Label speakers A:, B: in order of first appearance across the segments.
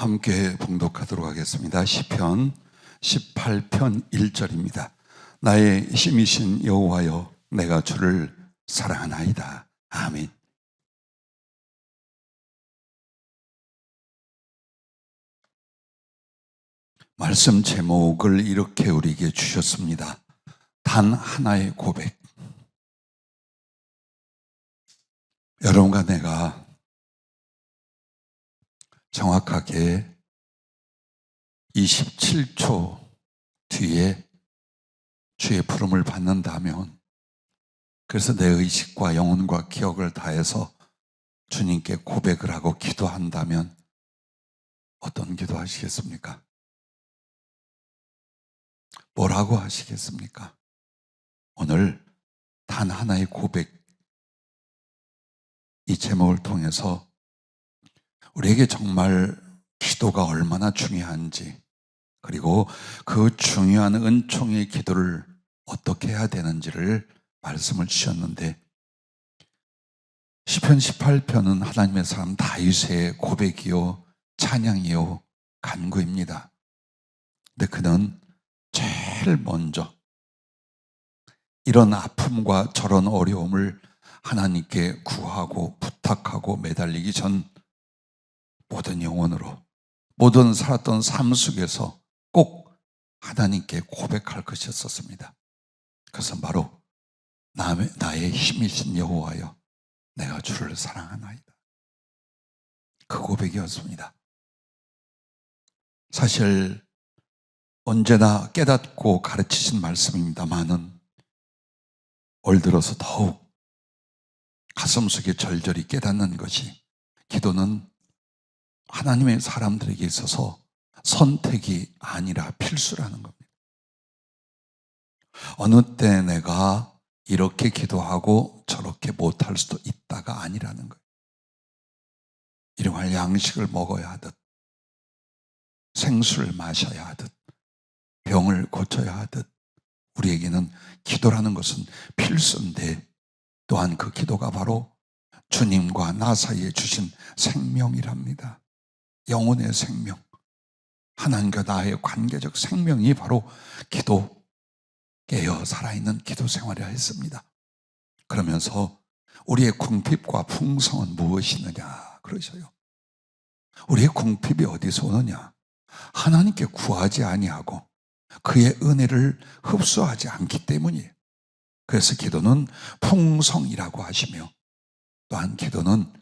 A: 함께 봉독하도록 하겠습니다. 시편 18편 1절입니다. 나의 힘이신 여호와여, 내가 주를 사랑하나이다. 아멘. 말씀 제목을 이렇게 우리에게 주셨습니다. 단 하나의 고백. 여러분과 내가 정확하게 27초 뒤에 주의 부름을 받는다면, 그래서 내 의식과 영혼과 기억을 다해서 주님께 고백을 하고 기도한다면 어떤 기도 하시겠습니까? 뭐라고 하시겠습니까? 오늘 단 하나의 고백, 이 제목을 통해서 우리에게 정말 기도가 얼마나 중요한지, 그리고 그 중요한 은총의 기도를 어떻게 해야 되는지를 말씀을 주셨는데, 시편 18편은 하나님의 사람 다윗의 고백이요 찬양이요 간구입니다. 근데 그는 제일 먼저 이런 아픔과 저런 어려움을 하나님께 구하고 부탁하고 매달리기 전 모든 영혼으로, 모든 살았던 삶 속에서 꼭 하나님께 고백할 것이었습니다. 그것은 바로 나의 힘이신 여호와여, 내가 주를 사랑하나이다. 그 고백이었습니다. 사실 언제나 깨닫고 가르치신 말씀입니다만은 올 들어서 더욱 가슴속에 절절히 깨닫는 것이, 기도는 하나님의 사람들에게 있어서 선택이 아니라 필수라는 겁니다. 어느 때 내가 이렇게 기도하고 저렇게 못할 수도 있다가 아니라는 거예요. 일용할 양식을 먹어야 하듯, 생수를 마셔야 하듯, 병을 고쳐야 하듯, 우리에게는 기도라는 것은 필수인데, 또한 그 기도가 바로 주님과 나 사이에 주신 생명이랍니다. 영혼의 생명, 하나님과 나의 관계적 생명이 바로 기도, 깨어 살아있는 기도 생활이라 했습니다. 그러면서 우리의 궁핍과 풍성은 무엇이느냐 그러셔요. 우리의 궁핍이 어디서 오느냐? 하나님께 구하지 아니하고 그의 은혜를 흡수하지 않기 때문이에요. 그래서 기도는 풍성이라고 하시며, 또한 기도는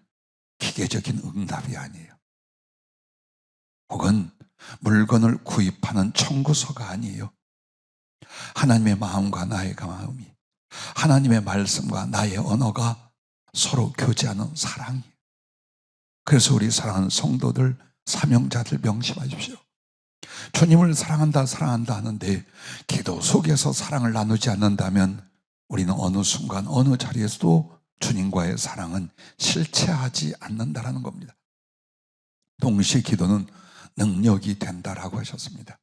A: 기계적인 응답이 아니에요. 혹은 물건을 구입하는 청구서가 아니에요. 하나님의 마음과 나의 마음이, 하나님의 말씀과 나의 언어가 서로 교제하는 사랑이에요. 그래서 우리 사랑하는 성도들, 사명자들 명심하십시오. 주님을 사랑한다 하는데 기도 속에서 사랑을 나누지 않는다면 우리는 어느 순간 어느 자리에서도 주님과의 사랑은 실체하지 않는다라는 겁니다. 동시에 기도는 능력이 된다라고 하셨습니다.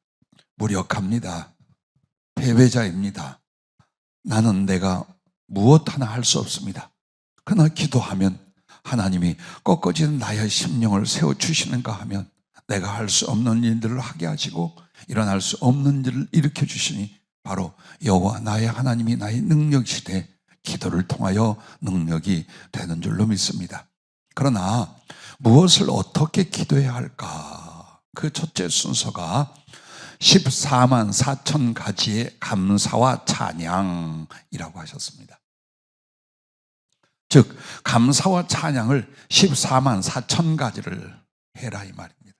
A: 무력합니다. 패배자입니다. 나는 내가 무엇 하나 할 수 없습니다. 그러나 기도하면 하나님이 꺾어진 나의 심령을 세워주시는가 하면 내가 할 수 없는 일들을 하게 하시고 일어날 수 없는 일을 일으켜 주시니 바로 여호와 나의 하나님이 나의 능력이시되 기도를 통하여 능력이 되는 줄로 믿습니다. 그러나 무엇을 어떻게 기도해야 할까? 그 첫째 순서가 14만 4천 가지의 감사와 찬양이라고 하셨습니다. 즉 감사와 찬양을 14만 4천 가지를 해라 이 말입니다.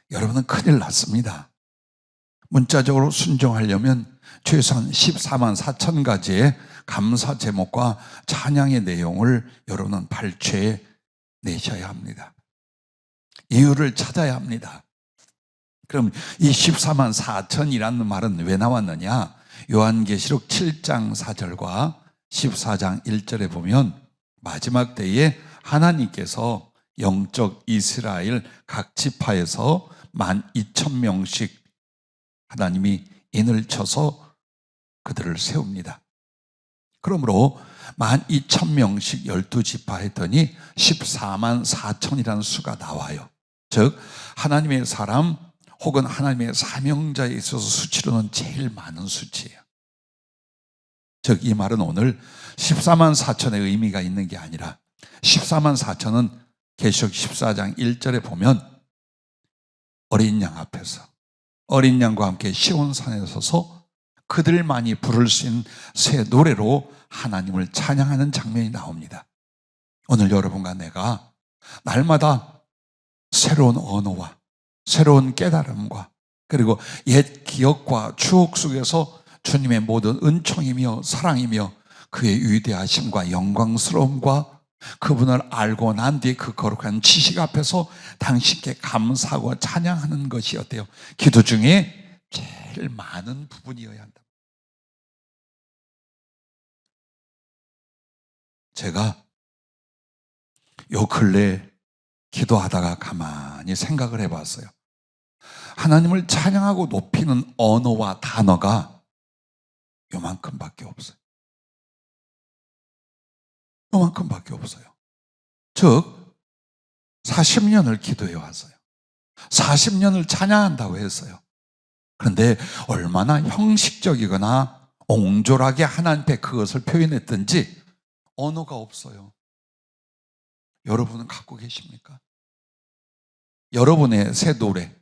A: 여러분은 큰일 났습니다. 문자적으로 순종하려면 최소한 14만 4천 가지의 감사 제목과 찬양의 내용을 여러분은 발췌해 내셔야 합니다. 이유를 찾아야 합니다. 그럼 이 14만 4천이라는 말은 왜 나왔느냐? 요한계시록 7장 4절과 14장 1절에 보면 마지막 때에 하나님께서 영적 이스라엘 각 지파에서 12,000명씩 하나님이 인을 쳐서 그들을 세웁니다. 그러므로 12,000명씩 12지파 했더니 14만 4천이라는 수가 나와요. 즉 하나님의 사람 혹은 하나님의 사명자에 있어서 수치로는 제일 많은 수치예요. 즉 이 말은 오늘 14만 4천의 의미가 있는 게 아니라 14만 4천은 계시록 14장 1절에 보면 어린 양 앞에서 어린 양과 함께 시온산에 서서 그들만이 부를 수 있는 새 노래로 하나님을 찬양하는 장면이 나옵니다. 오늘 여러분과 내가 날마다 새로운 언어와 새로운 깨달음과 그리고 옛 기억과 추억 속에서 주님의 모든 은총이며 사랑이며 그의 위대하심과 영광스러움과 그분을 알고 난 뒤에 그 거룩한 지식 앞에서 당신께 감사하고 찬양하는 것이 어때요? 기도 중에 제일 많은 부분이어야 한다. 제가 요 근래 기도하다가 가만히 생각을 해봤어요. 하나님을 찬양하고 높이는 언어와 단어가 요만큼밖에 없어요. 요만큼밖에 없어요. 즉 40년을 기도해 왔어요. 40년을 찬양한다고 했어요. 그런데 얼마나 형식적이거나 옹졸하게 하나님께 그것을 표현했든지 언어가 없어요. 여러분은 갖고 계십니까? 여러분의 새 노래,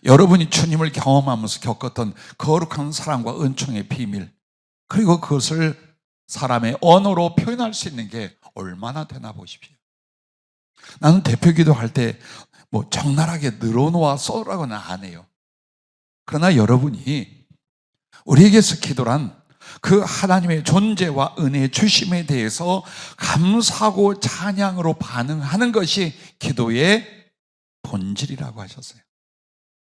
A: 여러분이 주님을 경험하면서 겪었던 거룩한 사랑과 은총의 비밀, 그리고 그것을 사람의 언어로 표현할 수 있는 게 얼마나 되나 보십시오. 나는 대표기도 할 때 뭐 적나라하게 늘어놓아 써라고는 안 해요. 그러나 여러분이 우리에게서 기도란 그 하나님의 존재와 은혜의 주심에 대해서 감사하고 찬양으로 반응하는 것이 기도의 본질이라고 하셨어요.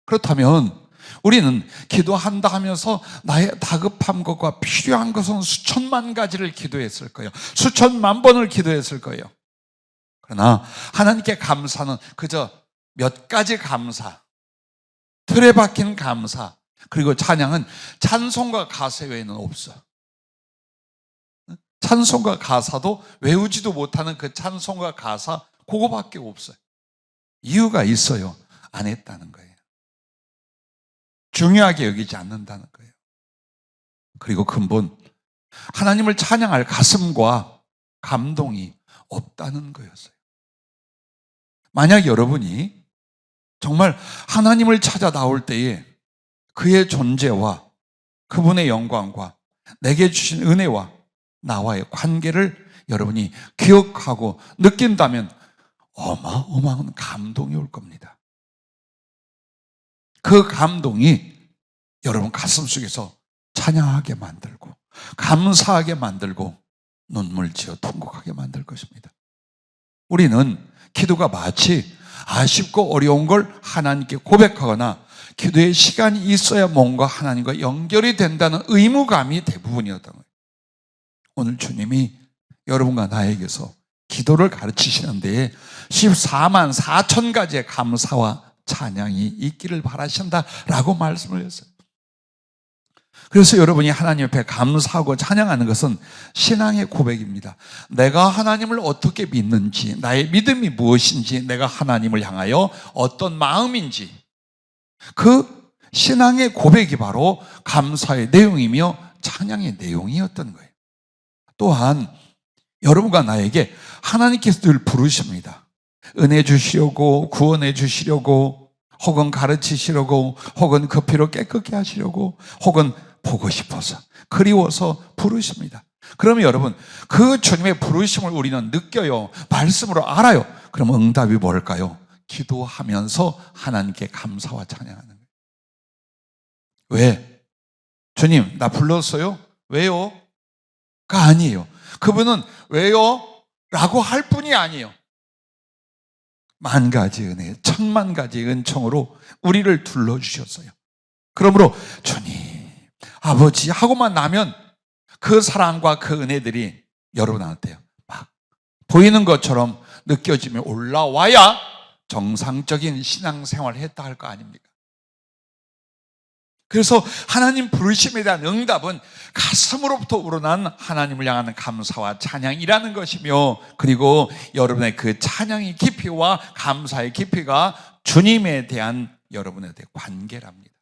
A: 그렇다면 우리는 기도한다 하면서 나의 다급한 것과 필요한 것은 수천만 가지를 기도했을 거예요. 수천만 번을 기도했을 거예요. 그러나 하나님께 감사는 그저 몇 가지 감사, 틀에 박힌 감사, 그리고 찬양은 찬송과 가사 외에는 없어. 찬송과 가사도 외우지도 못하는 그 찬송과 가사 그거밖에 없어요. 이유가 있어요. 안 했다는 거예요. 중요하게 여기지 않는다는 거예요. 그리고 근본 하나님을 찬양할 가슴과 감동이 없다는 거였어요. 만약 여러분이 정말 하나님을 찾아 나올 때에 그의 존재와 그분의 영광과 내게 주신 은혜와 나와의 관계를 여러분이 기억하고 느낀다면 어마어마한 감동이 올 겁니다. 그 감동이 여러분 가슴속에서 찬양하게 만들고 감사하게 만들고 눈물 지어 통곡하게 만들 것입니다. 우리는 기도가 마치 아쉽고 어려운 걸 하나님께 고백하거나 기도의 시간이 있어야 뭔가 하나님과 연결이 된다는 의무감이 대부분이었던 거예요. 오늘 주님이 여러분과 나에게서 기도를 가르치시는 데에 14만 4천 가지의 감사와 찬양이 있기를 바라신다라고 말씀을 했어요. 그래서 여러분이 하나님 앞에 감사하고 찬양하는 것은 신앙의 고백입니다. 내가 하나님을 어떻게 믿는지, 나의 믿음이 무엇인지, 내가 하나님을 향하여 어떤 마음인지, 그 신앙의 고백이 바로 감사의 내용이며 찬양의 내용이었던 거예요. 또한 여러분과 나에게 하나님께서 늘 부르십니다. 은혜 주시려고, 구원해 주시려고, 혹은 가르치시려고, 혹은 그 피로 깨끗게 하시려고, 혹은 보고 싶어서, 그리워서 부르십니다. 그러면 여러분, 그 주님의 부르심을 우리는 느껴요. 말씀으로 알아요. 그럼 응답이 뭘까요? 기도하면서 하나님께 감사와 찬양하는 거예요. 왜? 주님, 나 불렀어요? 왜요? 가 아니에요. 그분은 왜요? 라고 할 뿐이 아니에요. 만 가지 은혜, 천만 가지 은총으로 우리를 둘러주셨어요. 그러므로 주님, 아버지 하고만 나면 그 사랑과 그 은혜들이 여러분한테요 막 보이는 것처럼 느껴지며 올라와야 정상적인 신앙생활을 했다 할 거 아닙니까? 그래서 하나님 부르심에 대한 응답은 가슴으로부터 우러난 하나님을 향하는 감사와 찬양이라는 것이며, 그리고 여러분의 그 찬양의 깊이와 감사의 깊이가 주님에 대한 여러분에 대한 관계랍니다.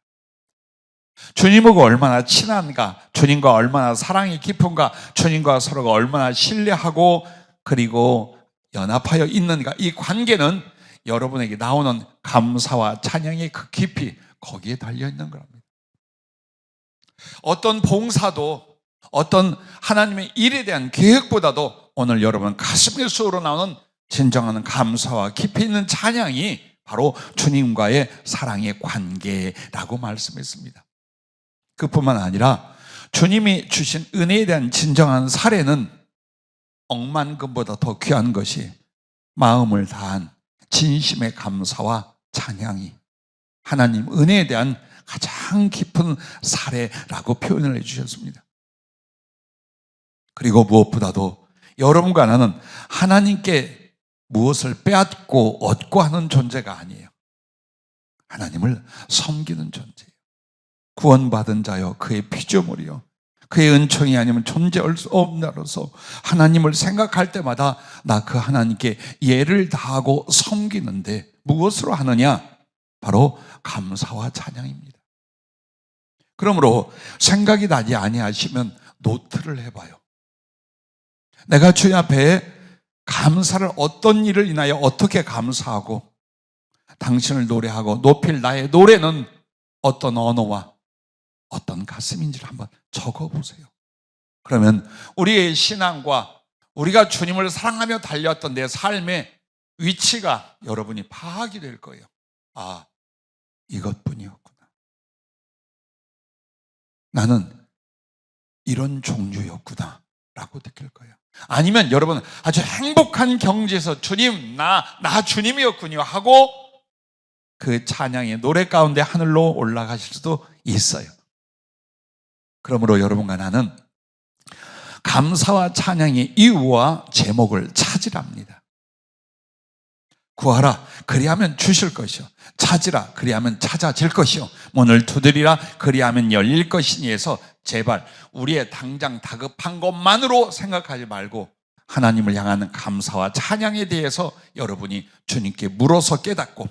A: 주님하고 얼마나 친한가, 주님과 얼마나 사랑이 깊은가, 주님과 서로가 얼마나 신뢰하고 그리고 연합하여 있는가, 이 관계는 여러분에게 나오는 감사와 찬양의 그 깊이, 거기에 달려있는 겁니다. 어떤 봉사도, 어떤 하나님의 일에 대한 계획보다도 오늘 여러분 가슴에서 우러나오는 진정한 감사와 깊이 있는 찬양이 바로 주님과의 사랑의 관계라고 말씀했습니다. 그뿐만 아니라 주님이 주신 은혜에 대한 진정한 사례는 억만금보다 더 귀한 것이 마음을 다한 진심의 감사와 찬양이 하나님 은혜에 대한 가장 깊은 사례라고 표현을 해주셨습니다. 그리고 무엇보다도 여러분과 나는 하나님께 무엇을 빼앗고 얻고 하는 존재가 아니에요. 하나님을 섬기는 존재예요. 구원받은 자여 그의 피조물이요 그의 은총이 아니면 존재할 수 없는 자로서 하나님을 생각할 때마다 나 그 하나님께 예를 다하고 섬기는데 무엇으로 하느냐? 바로 감사와 찬양입니다. 그러므로 생각이 나지 아니하시면 노트를 해봐요. 내가 주님 앞에 감사를 어떤 일을 인하여 어떻게 감사하고 당신을 노래하고 높일 나의 노래는 어떤 언어와 어떤 가슴인지를 한번 적어보세요. 그러면 우리의 신앙과 우리가 주님을 사랑하며 달렸던 내 삶의 위치가 여러분이 파악이 될 거예요. 아, 이것뿐이었구나. 나는 이런 종류였구나 라고 느낄 거예요. 아니면 여러분 아주 행복한 경지에서 주님, 나 주님이었군요 하고 그 찬양의 노래 가운데 하늘로 올라가실 수도 있어요. 그러므로 여러분과 나는 감사와 찬양의 이유와 제목을 찾으랍니다. 구하라 그리하면 주실 것이요 찾으라 그리하면 찾아질 것이요 문을 두드리라 그리하면 열릴 것이니 해서 제발 우리의 당장 다급한 것만으로 생각하지 말고 하나님을 향하는 감사와 찬양에 대해서 여러분이 주님께 물어서 깨닫고,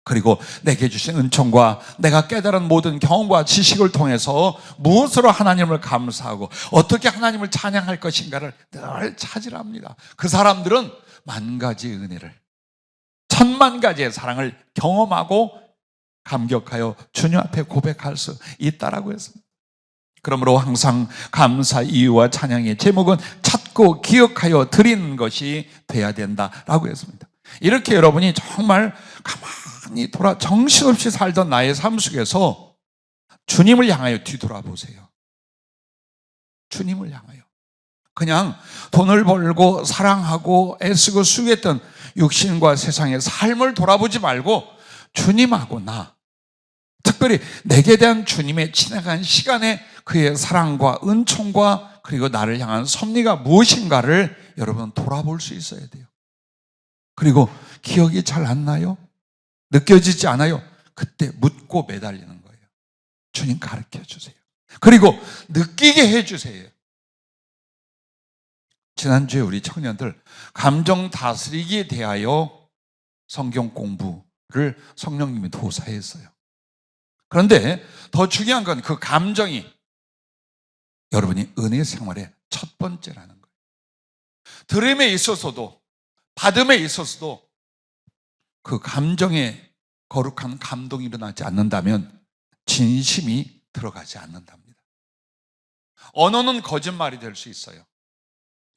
A: 그리고 내게 주신 은총과 내가 깨달은 모든 경험과 지식을 통해서 무엇으로 하나님을 감사하고 어떻게 하나님을 찬양할 것인가를 늘 찾으랍니다. 그 사람들은 만 가지의 은혜를, 천만 가지의 사랑을 경험하고 감격하여 주님 앞에 고백할 수 있다라고 했습니다. 그러므로 항상 감사 이유와 찬양의 제목은 찾고 기억하여 드리는 것이 돼야 된다라고 했습니다. 이렇게 여러분이 정말 가만히 정신없이 살던 나의 삶 속에서 주님을 향하여 뒤돌아보세요. 주님을 향하여. 그냥 돈을 벌고 사랑하고 애쓰고 수고했던 육신과 세상의 삶을 돌아보지 말고 주님하고 나, 특별히 내게 대한 주님의 지나간 시간에 그의 사랑과 은총과 그리고 나를 향한 섭리가 무엇인가를 여러분 돌아볼 수 있어야 돼요. 그리고 기억이 잘 안 나요? 느껴지지 않아요? 그때 묻고 매달리는 거예요. 주님 가르쳐 주세요. 그리고 느끼게 해 주세요. 지난주에 우리 청년들 감정 다스리기에 대하여 성경 공부를 성령님이 도사했어요. 그런데 더 중요한 건 그 감정이 여러분이 은혜 생활의 첫 번째라는 거예요. 들음에 있어서도 받음에 있어서도 그 감정에 거룩한 감동이 일어나지 않는다면 진심이 들어가지 않는답니다. 언어는 거짓말이 될 수 있어요.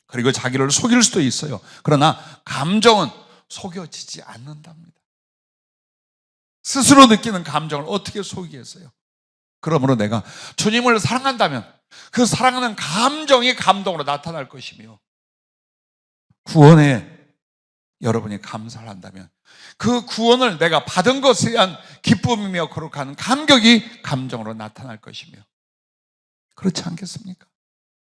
A: 그리고 자기를 속일 수도 있어요. 그러나 감정은 속여지지 않는답니다. 스스로 느끼는 감정을 어떻게 속이겠어요? 그러므로 내가 주님을 사랑한다면 그 사랑하는 감정이 감동으로 나타날 것이며, 구원에 여러분이 감사를 한다면 그 구원을 내가 받은 것에 대한 기쁨이며 거룩한 감격이 감정으로 나타날 것이며, 그렇지 않겠습니까?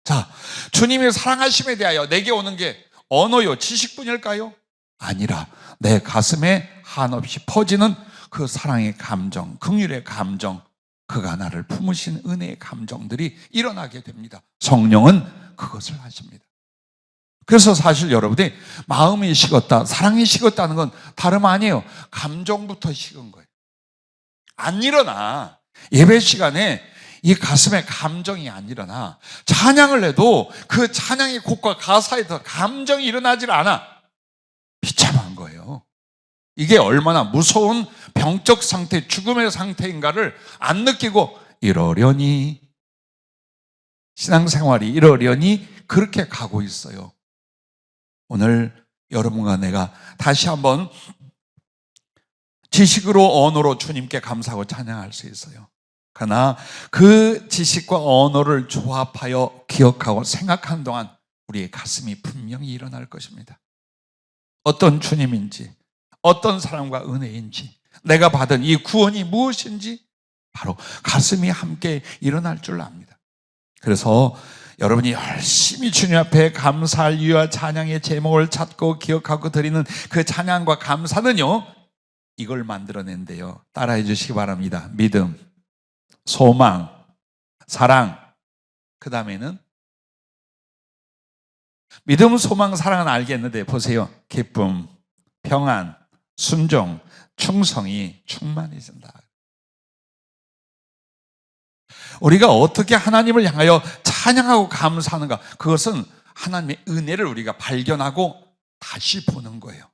A: 자, 주님의 사랑하심에 대하여 내게 오는 게 언어요, 지식뿐일까요? 아니라 내 가슴에 한없이 퍼지는 그 사랑의 감정, 긍휼의 감정, 그가 나를 품으신 은혜의 감정들이 일어나게 됩니다. 성령은 그것을 하십니다. 그래서 사실 여러분이 마음이 식었다, 사랑이 식었다는 건 다름 아니에요. 감정부터 식은 거예요. 안 일어나. 예배 시간에 이 가슴에 감정이 안 일어나. 찬양을 해도 그 찬양의 곡과 가사에 더 감정이 일어나질 않아. 비참한 거예요. 이게 얼마나 무서운 병적 상태, 죽음의 상태인가를 안 느끼고 이러려니, 신앙생활이 이러려니 그렇게 가고 있어요. 오늘 여러분과 내가 다시 한번 지식으로 언어로 주님께 감사하고 찬양할 수 있어요. 그러나 그 지식과 언어를 조합하여 기억하고 생각하는 동안 우리의 가슴이 분명히 일어날 것입니다. 어떤 주님인지, 어떤 사랑과 은혜인지, 내가 받은 이 구원이 무엇인지 바로 가슴이 함께 일어날 줄 압니다. 그래서 여러분이 열심히 주님 앞에 감사할 이유와 찬양의 제목을 찾고 기억하고 드리는 그 찬양과 감사는요, 이걸 만들어낸대요. 따라해 주시기 바랍니다. 믿음, 소망, 사랑, 그 다음에는 믿음, 소망, 사랑은 알겠는데 보세요. 기쁨, 평안, 순종, 충성이 충만해진다. 우리가 어떻게 하나님을 향하여 찬양하고 감사하는가? 그것은 하나님의 은혜를 우리가 발견하고 다시 보는 거예요.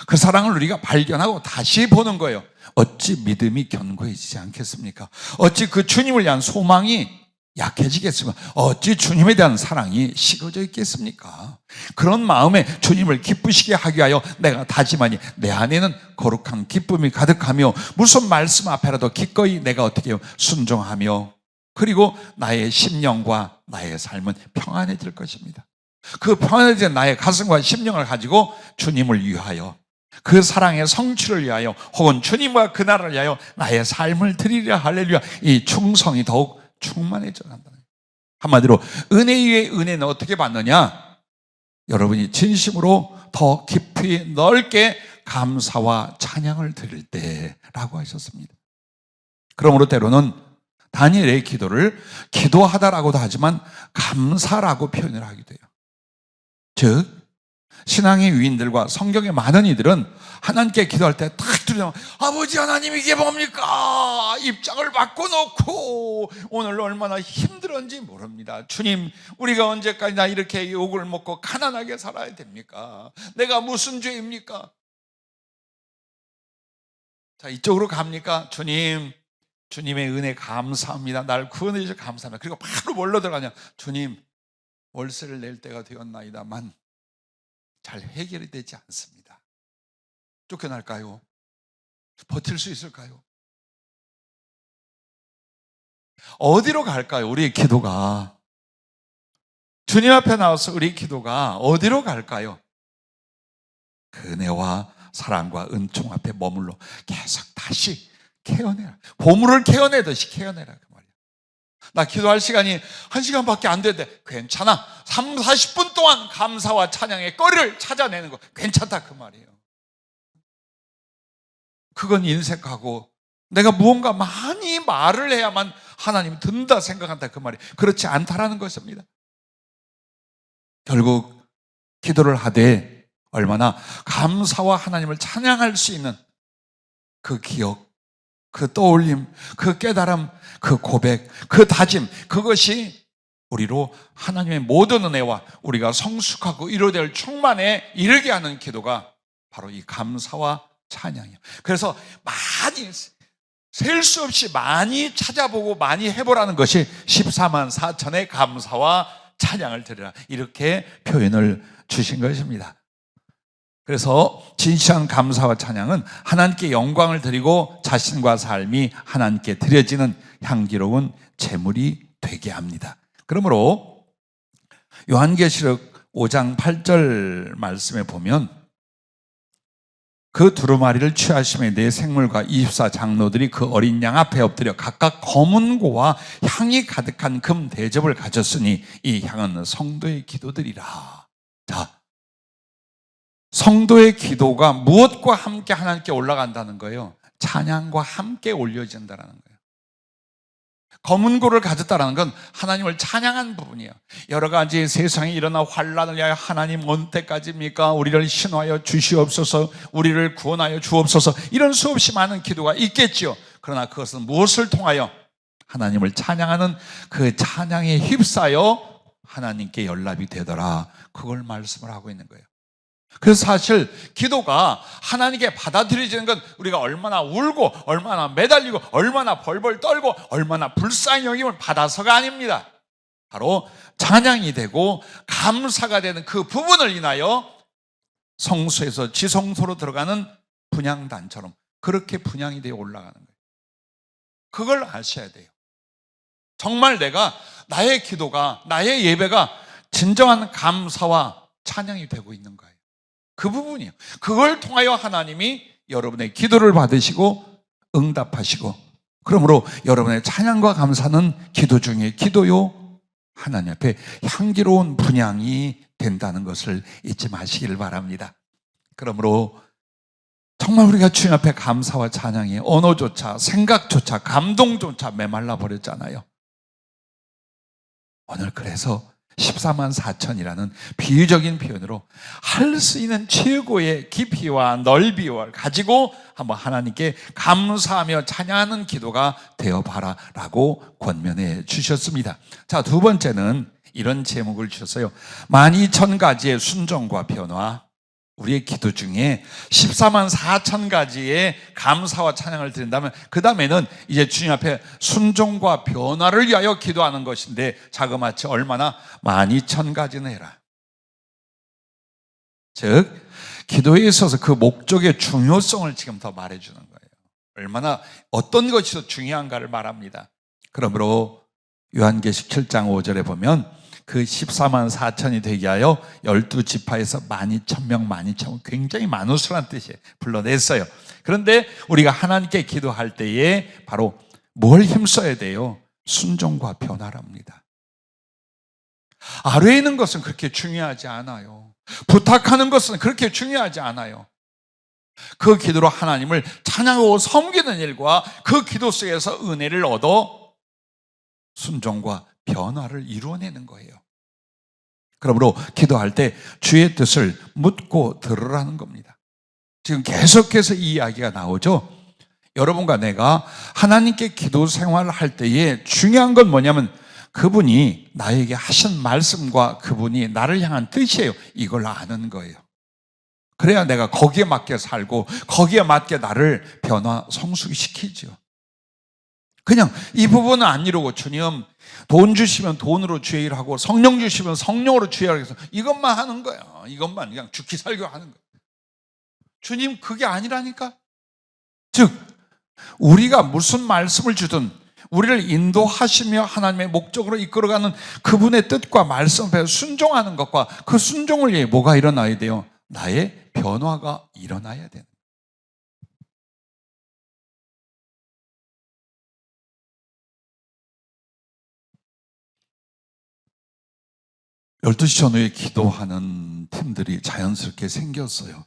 A: 그 사랑을 우리가 발견하고 다시 보는 거예요. 어찌 믿음이 견고해지지 않겠습니까? 어찌 그 주님을 위한 소망이 약해지겠습니까? 어찌 주님에 대한 사랑이 식어져 있겠습니까? 그런 마음에 주님을 기쁘시게 하기 위하여 내가 다짐하니 내 안에는 거룩한 기쁨이 가득하며 무슨 말씀 앞에라도 기꺼이 내가 어떻게 해요? 순종하며, 그리고 나의 심령과 나의 삶은 평안해질 것입니다. 그 평안해진 나의 가슴과 심령을 가지고 주님을 위하여, 그 사랑의 성취를 위하여, 혹은 주님과 그 나라를 위하여 나의 삶을 드리려, 할렐루야, 이 충성이 더욱 충만해져 간다는 거예요. 한마디로 은혜 위에 은혜는 어떻게 받느냐? 여러분이 진심으로 더 깊이 넓게 감사와 찬양을 드릴 때라고 하셨습니다. 그러므로 때로는 다니엘의 기도를 기도하다라고도 하지만 감사라고 표현을 하기도 해요. 즉 신앙의 위인들과 성경의 많은 이들은 하나님께 기도할 때 탁 들으면 아버지 하나님 이게 뭡니까? 입장을 바꿔놓고 오늘 얼마나 힘들었는지 모릅니다. 주님, 우리가 언제까지나 이렇게 욕을 먹고 가난하게 살아야 됩니까? 내가 무슨 죄입니까? 자, 이쪽으로 갑니까? 주님, 주님의 은혜 감사합니다. 날 구원해 주셔서 감사합니다. 그리고 바로 뭘로 들어가냐? 주님, 월세를 낼 때가 되었나이다만 잘 해결이 되지 않습니다. 쫓겨날까요? 버틸 수 있을까요? 어디로 갈까요? 우리의 기도가, 주님 앞에 나와서 우리의 기도가 어디로 갈까요? 그 은혜와 사랑과 은총 앞에 머물러 계속 다시 케어내라. 보물을 케어내듯이 케어내라, 그 말이야. 나 기도할 시간이 1시간밖에 안 되는데 괜찮아. 30-40분 동안 감사와 찬양의 거리를 찾아내는 거 괜찮다, 그 말이에요. 그건 인색하고 내가 무언가 많이 말을 해야만 하나님 든다 생각한다, 그 말이에요. 그렇지 않다라는 것입니다. 결국 기도를 하되 얼마나 감사와 하나님을 찬양할 수 있는 그 기억, 그 떠올림, 그 깨달음, 그 고백, 그 다짐, 그것이 우리로 하나님의 모든 은혜와 우리가 성숙하고 이루어질 충만에 이르게 하는 기도가 바로 이 감사와 찬양이에요. 그래서 많이, 셀 수 없이 많이 찾아보고 많이 해보라는 것이 14만 4천의 감사와 찬양을 드리라, 이렇게 표현을 주신 것입니다. 그래서 진실한 감사와 찬양은 하나님께 영광을 드리고 자신과 삶이 하나님께 드려지는 향기로운 제물이 되게 합니다. 그러므로 요한계시록 5장 8절 말씀에 보면 그 두루마리를 취하심에 네 생물과 24장로들이 그 어린 양 앞에 엎드려 각각 검은 고와 향이 가득한 금 대접을 가졌으니 이 향은 성도의 기도들이라. 자, 성도의 기도가 무엇과 함께 하나님께 올라간다는 거예요? 찬양과 함께 올려진다는 거예요. 검은 고를 가졌다는 건 하나님을 찬양한 부분이에요. 여러 가지 세상에 일어나 환란을 위하여 하나님 어느 때까지입니까? 우리를 신화하여 주시옵소서, 우리를 구원하여 주옵소서, 이런 수없이 많은 기도가 있겠죠. 그러나 그것은 무엇을 통하여? 하나님을 찬양하는 그 찬양에 휩싸여 하나님께 연락이 되더라, 그걸 말씀을 하고 있는 거예요. 그래서 사실 기도가 하나님께 받아들여지는 건 우리가 얼마나 울고 얼마나 매달리고 얼마나 벌벌 떨고 얼마나 불쌍히 여김을 받아서가 아닙니다. 바로 찬양이 되고 감사가 되는 그 부분을 인하여 성소에서 지성소로 들어가는 분향단처럼 그렇게 분향이 되어 올라가는 거예요. 그걸 아셔야 돼요. 정말 내가 나의 기도가, 나의 예배가 진정한 감사와 찬양이 되고 있는 거예요. 그 부분이에요. 그걸 통하여 하나님이 여러분의 기도를 받으시고 응답하시고, 그러므로 여러분의 찬양과 감사는 기도 중에 기도요, 하나님 앞에 향기로운 분향이 된다는 것을 잊지 마시기를 바랍니다. 그러므로 정말 우리가 주님 앞에 감사와 찬양에 언어조차, 생각조차, 감동조차 메말라 버렸잖아요. 오늘 그래서 14만 4천이라는 비유적인 표현으로 할 수 있는 최고의 깊이와 넓이를 가지고 한번 하나님께 감사하며 찬양하는 기도가 되어봐라 라고 권면해 주셨습니다. 자, 두 번째는 이런 제목을 주셨어요. 12,000가지의 순종과 변화. 우리의 기도 중에 14만 4천 가지의 감사와 찬양을 드린다면 그 다음에는 이제 주님 앞에 순종과 변화를 위하여 기도하는 것인데, 자그마치 얼마나? 12,000가지는 해라. 즉 기도에 있어서 그 목적의 중요성을 지금 더 말해주는 거예요. 얼마나 어떤 것이 더 중요한가를 말합니다. 그러므로 요한계시록 7장 5절에 보면 그 14만 4천이 되게 하여 12지파에서 12,000명, 12,000명, 굉장히 많은 수란 뜻이에요. 불러냈어요. 그런데 우리가 하나님께 기도할 때에 바로 뭘 힘써야 돼요? 순종과 변화랍니다. 아래에 있는 것은 그렇게 중요하지 않아요. 부탁하는 것은 그렇게 중요하지 않아요. 그 기도로 하나님을 찬양하고 섬기는 일과 그 기도 속에서 은혜를 얻어 순종과 변화를 이루어내는 거예요. 그러므로 기도할 때 주의 뜻을 묻고 들으라는 겁니다. 지금 계속해서 이 이야기가 나오죠. 여러분과 내가 하나님께 기도 생활을 할 때에 중요한 건 뭐냐면 그분이 나에게 하신 말씀과 그분이 나를 향한 뜻이에요. 이걸 아는 거예요. 그래야 내가 거기에 맞게 살고 거기에 맞게 나를 변화 성숙시키죠. 그냥 이 부분은 안 이루고 주님 돈 주시면 돈으로 주의 일 하고 성령 주시면 성령으로 주의 일 해서 이것만 하는 거야. 이것만 그냥 죽기 살기 하는 거야. 주님 그게 아니라니까. 즉 우리가 무슨 말씀을 주든 우리를 인도하시며 하나님의 목적으로 이끌어가는 그분의 뜻과 말씀 앞에 순종하는 것과 그 순종을 위해 뭐가 일어나야 돼요? 나의 변화가 일어나야 되는. 12시 전후에 기도하는 팀들이 자연스럽게 생겼어요.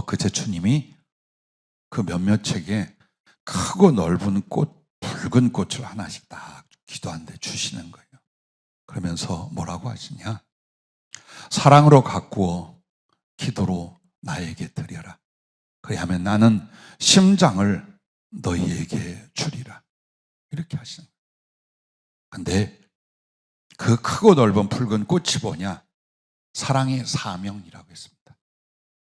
A: 그제 주님이 그 몇몇 책에 크고 넓은 꽃, 붉은 꽃을 하나씩 딱 기도하는데 주시는 거예요. 그러면서 뭐라고 하시냐? 사랑으로 가꾸어 기도로 나에게 드려라. 그리하면 나는 심장을 너희에게 주리라. 이렇게 하시는 거예요. 근데 그 크고 넓은 붉은 꽃이 뭐냐? 사랑의 사명이라고 했습니다.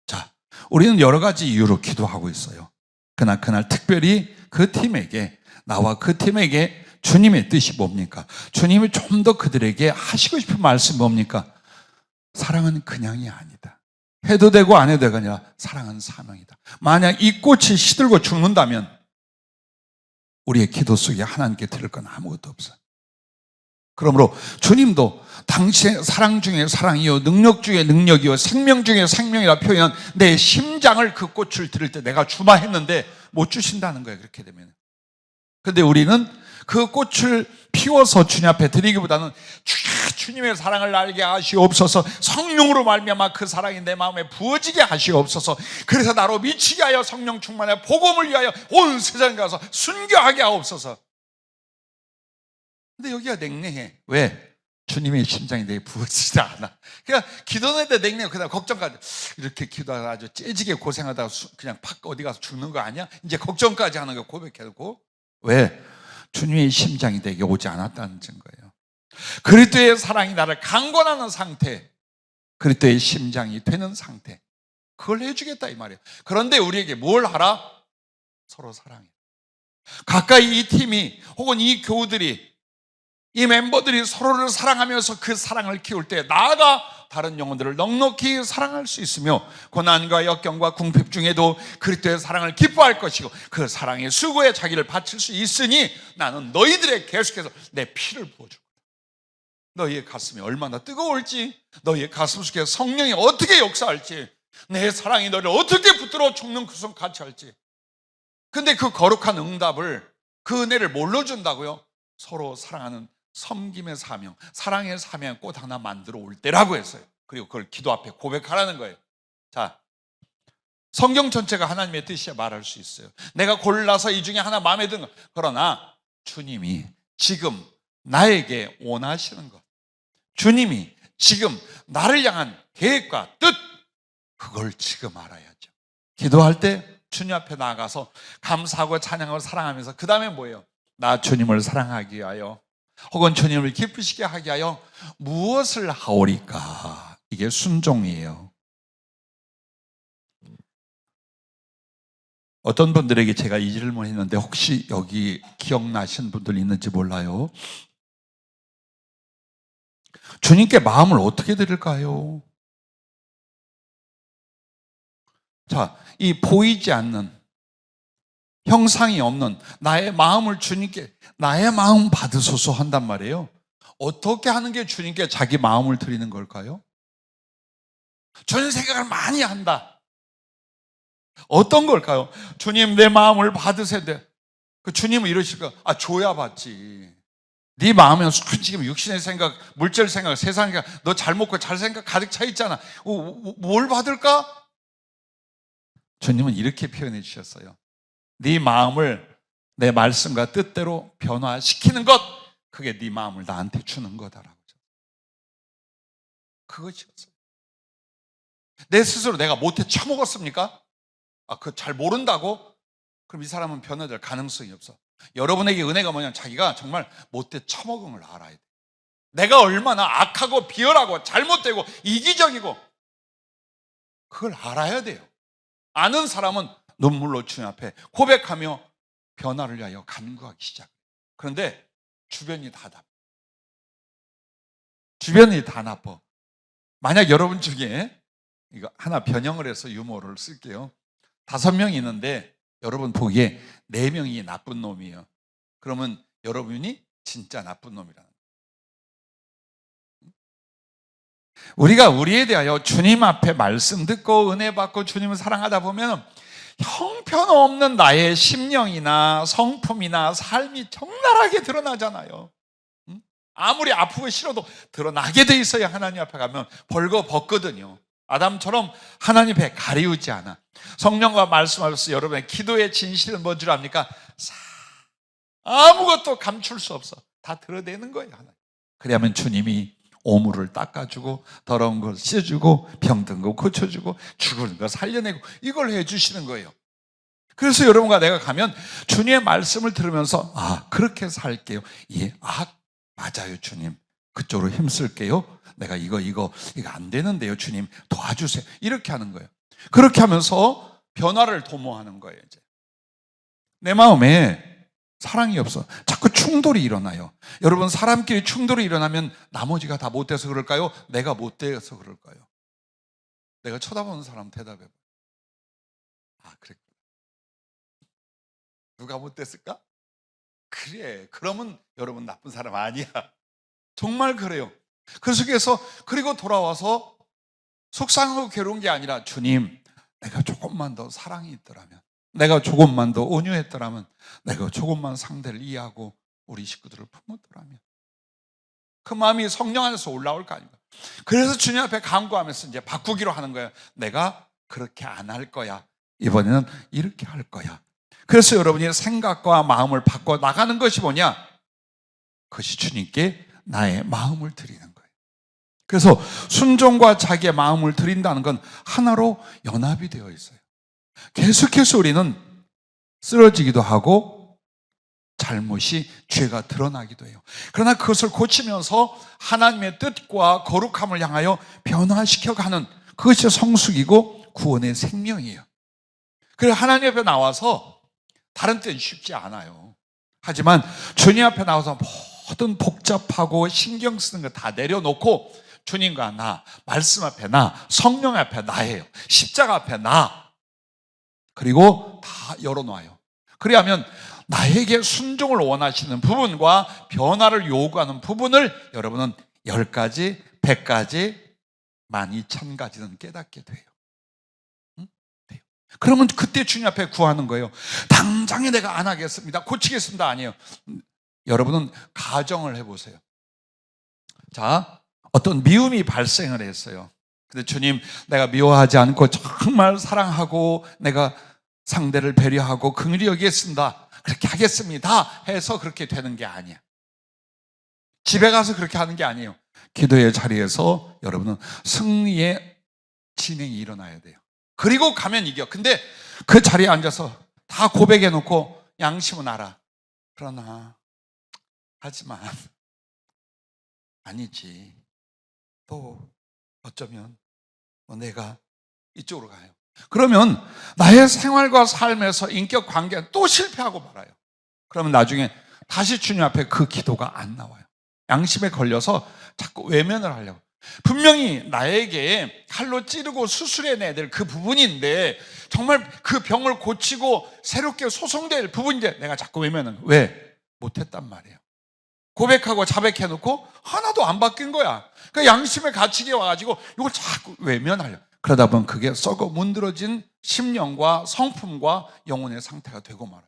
A: 자, 우리는 여러 가지 이유로 기도하고 있어요. 그날 특별히 그 팀에게, 나와 그 팀에게 주님의 뜻이 뭡니까? 주님이 좀 더 그들에게 하시고 싶은 말씀이 뭡니까? 사랑은 그냥이 아니다. 해도 되고 안 해도 되가 아니라 사랑은 사명이다. 만약 이 꽃이 시들고 죽는다면 우리의 기도 속에 하나님께 드릴 건 아무것도 없어요. 그러므로 주님도 당신의 사랑 중에 사랑이요, 능력 중에 능력이요, 생명 중에 생명이라 표현한 내 심장을 그 꽃을 드릴 때 내가 주마 했는데 못 주신다는 거예요. 그렇게 되면. 그런데 우리는 그 꽃을 피워서 주님 앞에 드리기보다는 주님의 사랑을 알게 하시옵소서, 성령으로 말미암아 그 사랑이 내 마음에 부어지게 하시옵소서, 그래서 나로 미치게 하여 성령 충만해 복음을 위하여 온 세상에 가서 순교하게 하옵소서. 근데 여기가 냉랭해. 왜? 주님의 심장이 내게 부어지지 않아. 그냥 기도할 때 냉랭해. 그다음 걱정까지. 이렇게 기도하다 아주 째지게 고생하다가 그냥 팍 어디 가서 죽는 거 아니야? 이제 걱정까지 하는 거 고백해놓고. 왜? 주님의 심장이 내게 오지 않았다는 증거예요. 그리스도의 사랑이 나를 강권하는 상태, 그리스도의 심장이 되는 상태, 그걸 해주겠다 이 말이에요. 그런데 우리에게 뭘 하라? 서로 사랑해. 가까이 이 팀이 혹은 이 교우들이, 이 멤버들이 서로를 사랑하면서 그 사랑을 키울 때 나아가 다른 영혼들을 넉넉히 사랑할 수 있으며, 고난과 역경과 궁핍 중에도 그리스도의 사랑을 기뻐할 것이고 그 사랑의 수고에 자기를 바칠 수 있으니 나는 너희들에게 계속해서 내 피를 부어줄 거다. 너희의 가슴이 얼마나 뜨거울지, 너희의 가슴 속에 성령이 어떻게 역사할지, 내 사랑이 너를 어떻게 붙들어 죽는 그 손 같이 할지. 근데 그 거룩한 응답을, 그 은혜를 뭘로 준다고요? 서로 사랑하는 섬김의 사명, 사랑의 사명 꽃 하나 만들어 올 때라고 했어요. 그리고 그걸 기도 앞에 고백하라는 거예요. 자, 성경 전체가 하나님의 뜻이야 말할 수 있어요. 내가 골라서 이 중에 하나 마음에 드는 거. 그러나 주님이 지금 나에게 원하시는 것, 주님이 지금 나를 향한 계획과 뜻, 그걸 지금 알아야죠. 기도할 때 주님 앞에 나아가서 감사하고 찬양하고 사랑하면서 그 다음에 뭐예요? 나 주님을 사랑하기 위하여 혹은 주님을 기쁘시게 하기 위하여 무엇을 하오리까? 이게 순종이에요. 어떤 분들에게 제가 이 질문을 했는데 혹시 여기 기억나시는 분들 있는지 몰라요. 주님께 마음을 어떻게 드릴까요? 자, 이 보이지 않는, 형상이 없는 나의 마음을 주님께, 나의 마음 받으소서 한단 말이에요. 어떻게 하는 게 주님께 자기 마음을 드리는 걸까요? 주님 생각을 많이 한다. 어떤 걸까요? 주님 내 마음을 받으세요. 그 주님은 이러실 거야. 아, 줘야 받지. 네 마음에 지금 육신의 생각, 물질 생각, 세상 생각, 너 잘 먹고 잘 생각 가득 차 있잖아. 뭘 받을까? 주님은 이렇게 표현해 주셨어요. 네 마음을 내 말씀과 뜻대로 변화시키는 것, 그게 네 마음을 나한테 주는 거다라고. 그것이었어요. 내 스스로 내가 못해 처먹었습니까? 아, 그거 잘 모른다고? 그럼 이 사람은 변화될 가능성이 없어. 여러분에게 은혜가 뭐냐면 자기가 정말 못돼 처먹은 걸 알아야 돼. 내가 얼마나 악하고 비열하고 잘못되고 이기적이고 그걸 알아야 돼요. 아는 사람은 눈물로 주님 앞에 고백하며 변화를 위하여 간구하기 시작해요. 그런데 주변이 다 나빠. 주변이 다 나빠. 만약 여러분 중에 이거 하나 변형을 해서 유머를 쓸게요. 5명이 있는데 여러분 보기에 4명이 나쁜 놈이에요. 그러면 여러분이 진짜 나쁜 놈이라는 거예요. 우리가 우리에 대하여 주님 앞에 말씀 듣고 은혜 받고 주님을 사랑하다 보면 형편없는 나의 심령이나 성품이나 삶이 적나라하게 드러나잖아요. 아무리 아프고 싫어도 드러나게 돼 있어야 하나님 앞에 가면 벌거벗거든요. 아담처럼 하나님 앞에 가리우지 않아. 성령과 말씀하셔서 여러분의 기도의 진실은 뭔 줄 압니까? 아무것도 감출 수 없어. 다 드러내는 거예요. 하나님. 그래야만 주님이 오물을 닦아주고 더러운 걸 씻어주고 병든 거 고쳐주고 죽은 거 살려내고 이걸 해주시는 거예요. 그래서 여러분과 내가 가면 주님의 말씀을 들으면서 아, 그렇게 살게요. 예, 아, 맞아요 주님. 그쪽으로 힘쓸게요. 내가 이거 안 되는데요 주님 도와주세요. 이렇게 하는 거예요. 그렇게 하면서 변화를 도모하는 거예요. 이제 내 마음에 사랑이 없어. 자꾸 충돌이 일어나요. 여러분 사람끼리 충돌이 일어나면 나머지가 다 못돼서 그럴까요? 내가 못돼서 그럴까요? 내가 쳐다보는 사람 대답해봐요. 아, 그래. 누가 못됐을까? 그래. 그러면 여러분 나쁜 사람 아니야. 정말 그래요. 그 속에서 그리고 돌아와서 속상하고 괴로운 게 아니라 주님, 내가 조금만 더 사랑이 있더라면, 내가 조금만 더 온유했더라면, 내가 조금만 상대를 이해하고 우리 식구들을 품었더라면 그 마음이 성령 안에서 올라올 거 아닙니까? 그래서 주님 앞에 간구하면서 이제 바꾸기로 하는 거예요. 내가 그렇게 안 할 거야. 이번에는 이렇게 할 거야. 그래서 여러분이 생각과 마음을 바꿔 나가는 것이 뭐냐? 그것이 주님께 나의 마음을 드리는 거예요. 그래서 순종과 자기의 마음을 드린다는 건 하나로 연합이 되어 있어요. 계속해서 우리는 쓰러지기도 하고 잘못이 죄가 드러나기도 해요. 그러나 그것을 고치면서 하나님의 뜻과 거룩함을 향하여 변화시켜가는 그것이 성숙이고 구원의 생명이에요. 그래서 하나님 앞에 나와서 다른 때는 쉽지 않아요. 하지만 주님 앞에 나와서 모든 복잡하고 신경 쓰는 거 다 내려놓고 주님과 나, 말씀 앞에 나, 성령 앞에 나예요. 십자가 앞에 나. 그리고 다 열어놔요. 그래야면 나에게 순종을 원하시는 부분과 변화를 요구하는 부분을 여러분은 10가지, 100가지, 12,000가지는 깨닫게 돼요. 돼요. 그러면 그때 주님 앞에 구하는 거예요. 당장에 내가 안 하겠습니다. 고치겠습니다. 아니에요. 여러분은 가정을 해보세요. 자, 어떤 미움이 발생을 했어요. 근데 주님, 내가 미워하지 않고 정말 사랑하고 내가 상대를 배려하고 긍휼히 여기겠습니다. 그렇게 하겠습니다. 해서 그렇게 되는 게 아니야. 집에 가서 그렇게 하는 게 아니에요. 기도의 자리에서 여러분은 승리의 진행이 일어나야 돼요. 그리고 가면 이겨. 근데 그 자리에 앉아서 다 고백해 놓고 양심은 알아. 그러나 하지만 아니지. 또 어쩌면 내가 이쪽으로 가요. 그러면 나의 생활과 삶에서 인격 관계가 또 실패하고 말아요. 그러면 나중에 다시 주님 앞에 그 기도가 안 나와요. 양심에 걸려서 자꾸 외면을 하려고. 분명히 나에게 칼로 찌르고 수술해내야 될 그 부분인데 정말 그 병을 고치고 새롭게 소송될 부분인데 내가 자꾸 외면은 왜? 못했단 말이에요. 고백하고 자백해놓고 하나도 안 바뀐 거야. 그러니까 양심의 가책이 와가지고 이걸 자꾸 외면하려. 그러다 보면 그게 썩어 문드러진 심령과 성품과 영혼의 상태가 되고 말아요.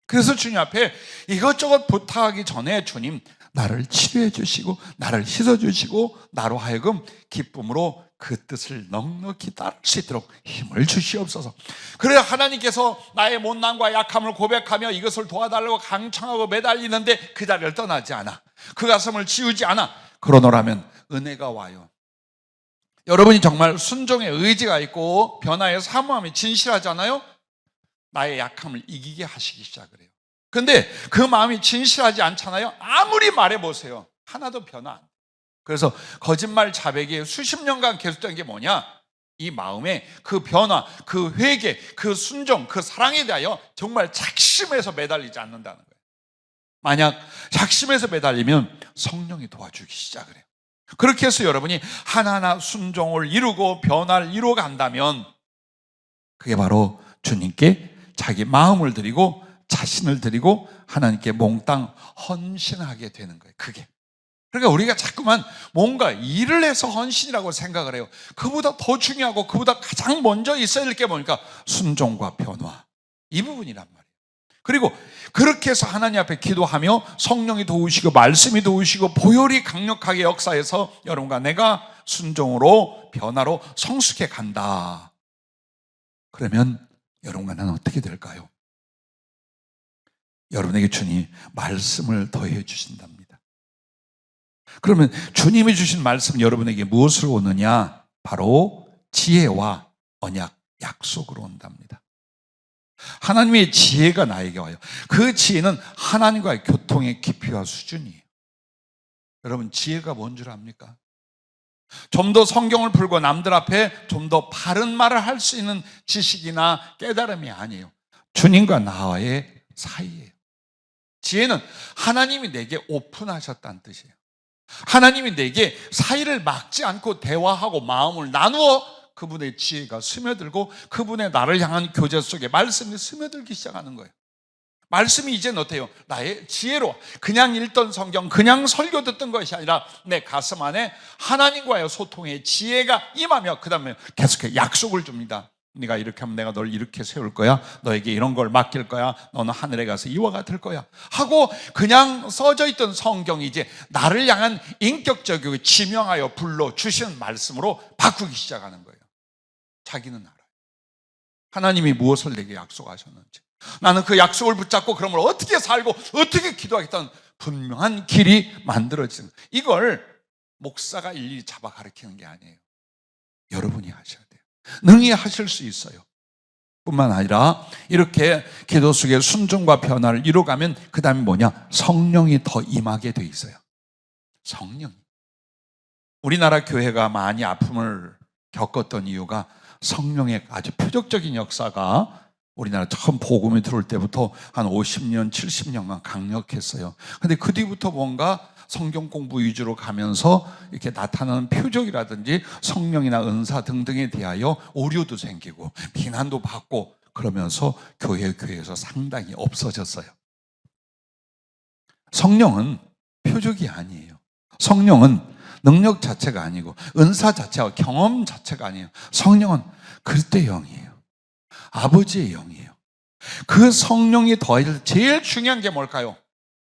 A: 그래서 주님 앞에 이것저것 부탁하기 전에 주님 나를 치료해 주시고 나를 씻어 주시고 나로 하여금 기쁨으로 그 뜻을 넉넉히 따를 수 있도록 힘을 주시옵소서. 그래야 하나님께서 나의 못난과 약함을 고백하며 이것을 도와달라고 강청하고 매달리는데 그 자리를 떠나지 않아. 그 가슴을 지우지 않아. 그러노라면 은혜가 와요. 여러분이 정말 순종의 의지가 있고 변화의 사모함이 진실하잖아요. 나의 약함을 이기게 하시기 시작을 해요. 그런데 그 마음이 진실하지 않잖아요. 아무리 말해보세요. 하나도 변화 안 돼요. 그래서 거짓말 자백이 수십 년간 계속된 게 뭐냐? 이 마음에 그 변화, 그 회개, 그 순종, 그 사랑에 대하여 정말 작심해서 매달리지 않는다는 거예요. 만약 작심해서 매달리면 성령이 도와주기 시작을 해요. 그렇게 해서 여러분이 하나하나 순종을 이루고 변화를 이루어간다면 그게 바로 주님께 자기 마음을 드리고 자신을 드리고 하나님께 몽땅 헌신하게 되는 거예요. 그게. 그러니까 우리가 자꾸만 뭔가 일을 해서 헌신이라고 생각을 해요. 그보다 더 중요하고 그보다 가장 먼저 있어야 될 게 뭐니까 순종과 변화. 이 부분이란 말이에요. 그리고 그렇게 해서 하나님 앞에 기도하며 성령이 도우시고 말씀이 도우시고 보혈이 강력하게 역사해서 여러분과 내가 순종으로 변화로 성숙해 간다. 그러면 여러분과 나는 어떻게 될까요? 여러분에게 주님이 말씀을 더해 주신답니다. 그러면 주님이 주신 말씀 여러분에게 무엇을 오느냐? 바로 지혜와 언약, 약속으로 온답니다. 하나님의 지혜가 나에게 와요. 그 지혜는 하나님과의 교통의 깊이와 수준이에요. 여러분 지혜가 뭔 줄 압니까? 좀 더 성경을 풀고 남들 앞에 좀 더 바른 말을 할 수 있는 지식이나 깨달음이 아니에요. 주님과 나와의 사이예요. 지혜는 하나님이 내게 오픈하셨다는 뜻이에요. 하나님이 내게 사이를 막지 않고 대화하고 마음을 나누어 그분의 지혜가 스며들고 그분의 나를 향한 교제 속에 말씀이 스며들기 시작하는 거예요. 말씀이 이제는 어때요? 나의 지혜로 그냥 읽던 성경, 그냥 설교 듣던 것이 아니라 내 가슴 안에 하나님과의 소통의 지혜가 임하며 그 다음에 계속해서 약속을 줍니다. 네가 이렇게 하면 내가 널 이렇게 세울 거야. 너에게 이런 걸 맡길 거야. 너는 하늘에 가서 이와 같을 거야. 하고 그냥 써져 있던 성경이 이제 나를 향한 인격적이고 지명하여 불러주시는 말씀으로 바꾸기 시작하는 거예요. 자기는 알아요. 하나님이 무엇을 내게 약속하셨는지. 나는 그 약속을 붙잡고 그러면 어떻게 살고 어떻게 기도하겠다는 분명한 길이 만들어지는 거예요. 이걸 목사가 일일이 잡아 가르치는 게 아니에요. 여러분이 하셔야 돼요. 능히 하실 수 있어요. 뿐만 아니라 이렇게 기도 속에 순종과 변화를 이루어가면 그 다음에 뭐냐? 성령이 더 임하게 돼 있어요. 성령이. 우리나라 교회가 많이 아픔을 겪었던 이유가 성령의 아주 표적적인 역사가 우리나라 처음 복음이 들어올 때부터 한 50년, 70년간 강력했어요. 근데 그 뒤부터 뭔가 성경 공부 위주로 가면서 이렇게 나타나는 표적이라든지 성령이나 은사 등등에 대하여 오류도 생기고 비난도 받고 그러면서 교회에서 상당히 없어졌어요. 성령은 표적이 아니에요. 성령은 능력 자체가 아니고 은사 자체와 경험 자체가 아니에요. 성령은 그리스도의 영이에요. 아버지의 영이에요. 그 성령이 더해질 제일 중요한 게 뭘까요?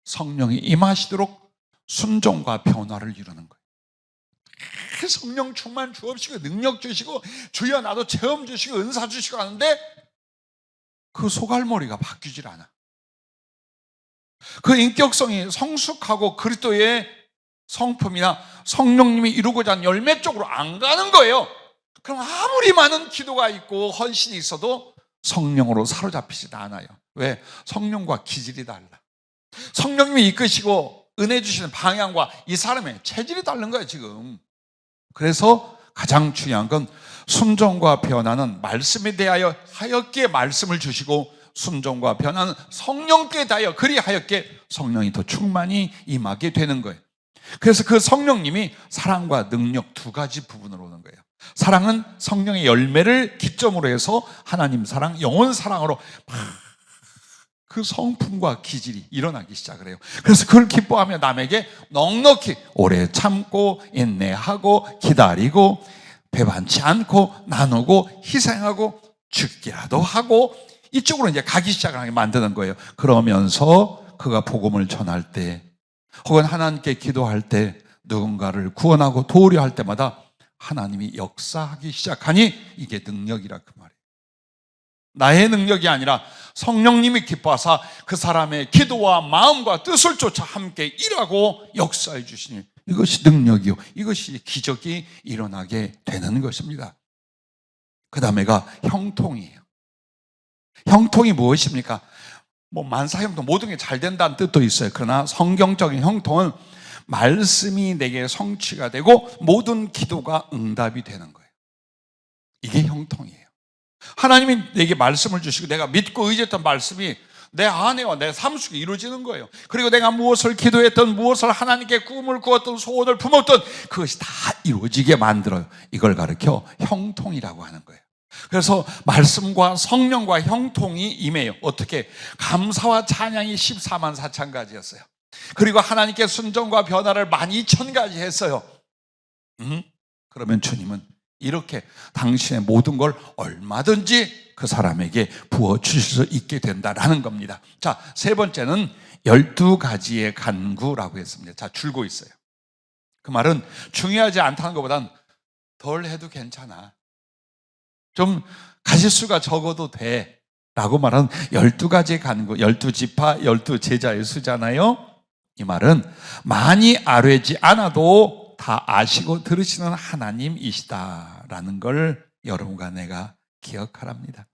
A: 성령이 임하시도록 순종과 변화를 이루는 거예요. 성령 충만 주옵시고 능력 주시고 주여 나도 체험 주시고 은사 주시고 하는데 그 소갈머리가 바뀌질 않아. 그 인격성이 성숙하고 그리스도의 성품이나 성령님이 이루고자 하는 열매 쪽으로 안 가는 거예요. 그럼 아무리 많은 기도가 있고 헌신이 있어도 성령으로 사로잡히지 않아요. 왜? 성령과 기질이 달라. 성령님이 이끄시고 은혜 주시는 방향과 이 사람의 체질이 다른 거예요 지금. 그래서 가장 중요한 건 순종과 변화는 말씀에 대하여 하였기에 말씀을 주시고 순종과 변화는 성령께 대하여 그리하였기에 성령이 더 충만히 임하게 되는 거예요. 그래서 그 성령님이 사랑과 능력 두 가지 부분으로 오는 거예요. 사랑은 성령의 열매를 기점으로 해서 하나님 사랑, 영혼 사랑으로 그 성품과 기질이 일어나기 시작을 해요. 그래서 그걸 기뻐하며 남에게 넉넉히 오래 참고 인내하고 기다리고 배반치 않고 나누고 희생하고 죽기라도 하고 이쪽으로 이제 가기 시작하게 만드는 거예요. 그러면서 그가 복음을 전할 때 혹은 하나님께 기도할 때 누군가를 구원하고 도우려 할 때마다 하나님이 역사하기 시작하니 이게 능력이라 그 말이에요. 나의 능력이 아니라 성령님이 기뻐하사 그 사람의 기도와 마음과 뜻을 쫓아 함께 일하고 역사해 주시니 이것이 능력이요. 이것이 기적이 일어나게 되는 것입니다. 그 다음에가 형통이에요. 형통이 무엇입니까? 만사형통 모든 게 잘 된다는 뜻도 있어요. 그러나 성경적인 형통은 말씀이 내게 성취가 되고 모든 기도가 응답이 되는 거예요. 이게 형통이에요. 하나님이 내게 말씀을 주시고 내가 믿고 의지했던 말씀이 내 안에와 내 삶 속에 이루어지는 거예요. 그리고 내가 무엇을 기도했던 무엇을 하나님께 꿈을 꾸었던 소원을 품었던 그것이 다 이루어지게 만들어요. 이걸 가르쳐 형통이라고 하는 거예요. 그래서 말씀과 성령과 형통이 임해요. 어떻게? 감사와 찬양이 14만 4천 가지였어요. 그리고 하나님께 순종과 변화를 12,000가지 했어요. 그러면 주님은 이렇게 당신의 모든 걸 얼마든지 그 사람에게 부어주실 수 있게 된다라는 겁니다. 자, 세 번째는 12가지의 간구라고 했습니다. 자, 줄고 있어요. 그 말은 중요하지 않다는 것보단 덜 해도 괜찮아. 좀 가짓수가 적어도 돼 라고 말하는 12가지의 간구, 12지파, 12제자의 수잖아요. 이 말은 많이 아뢰지 않아도 다 아시고 들으시는 하나님이시다라는 걸 여러분과 내가 기억하랍니다.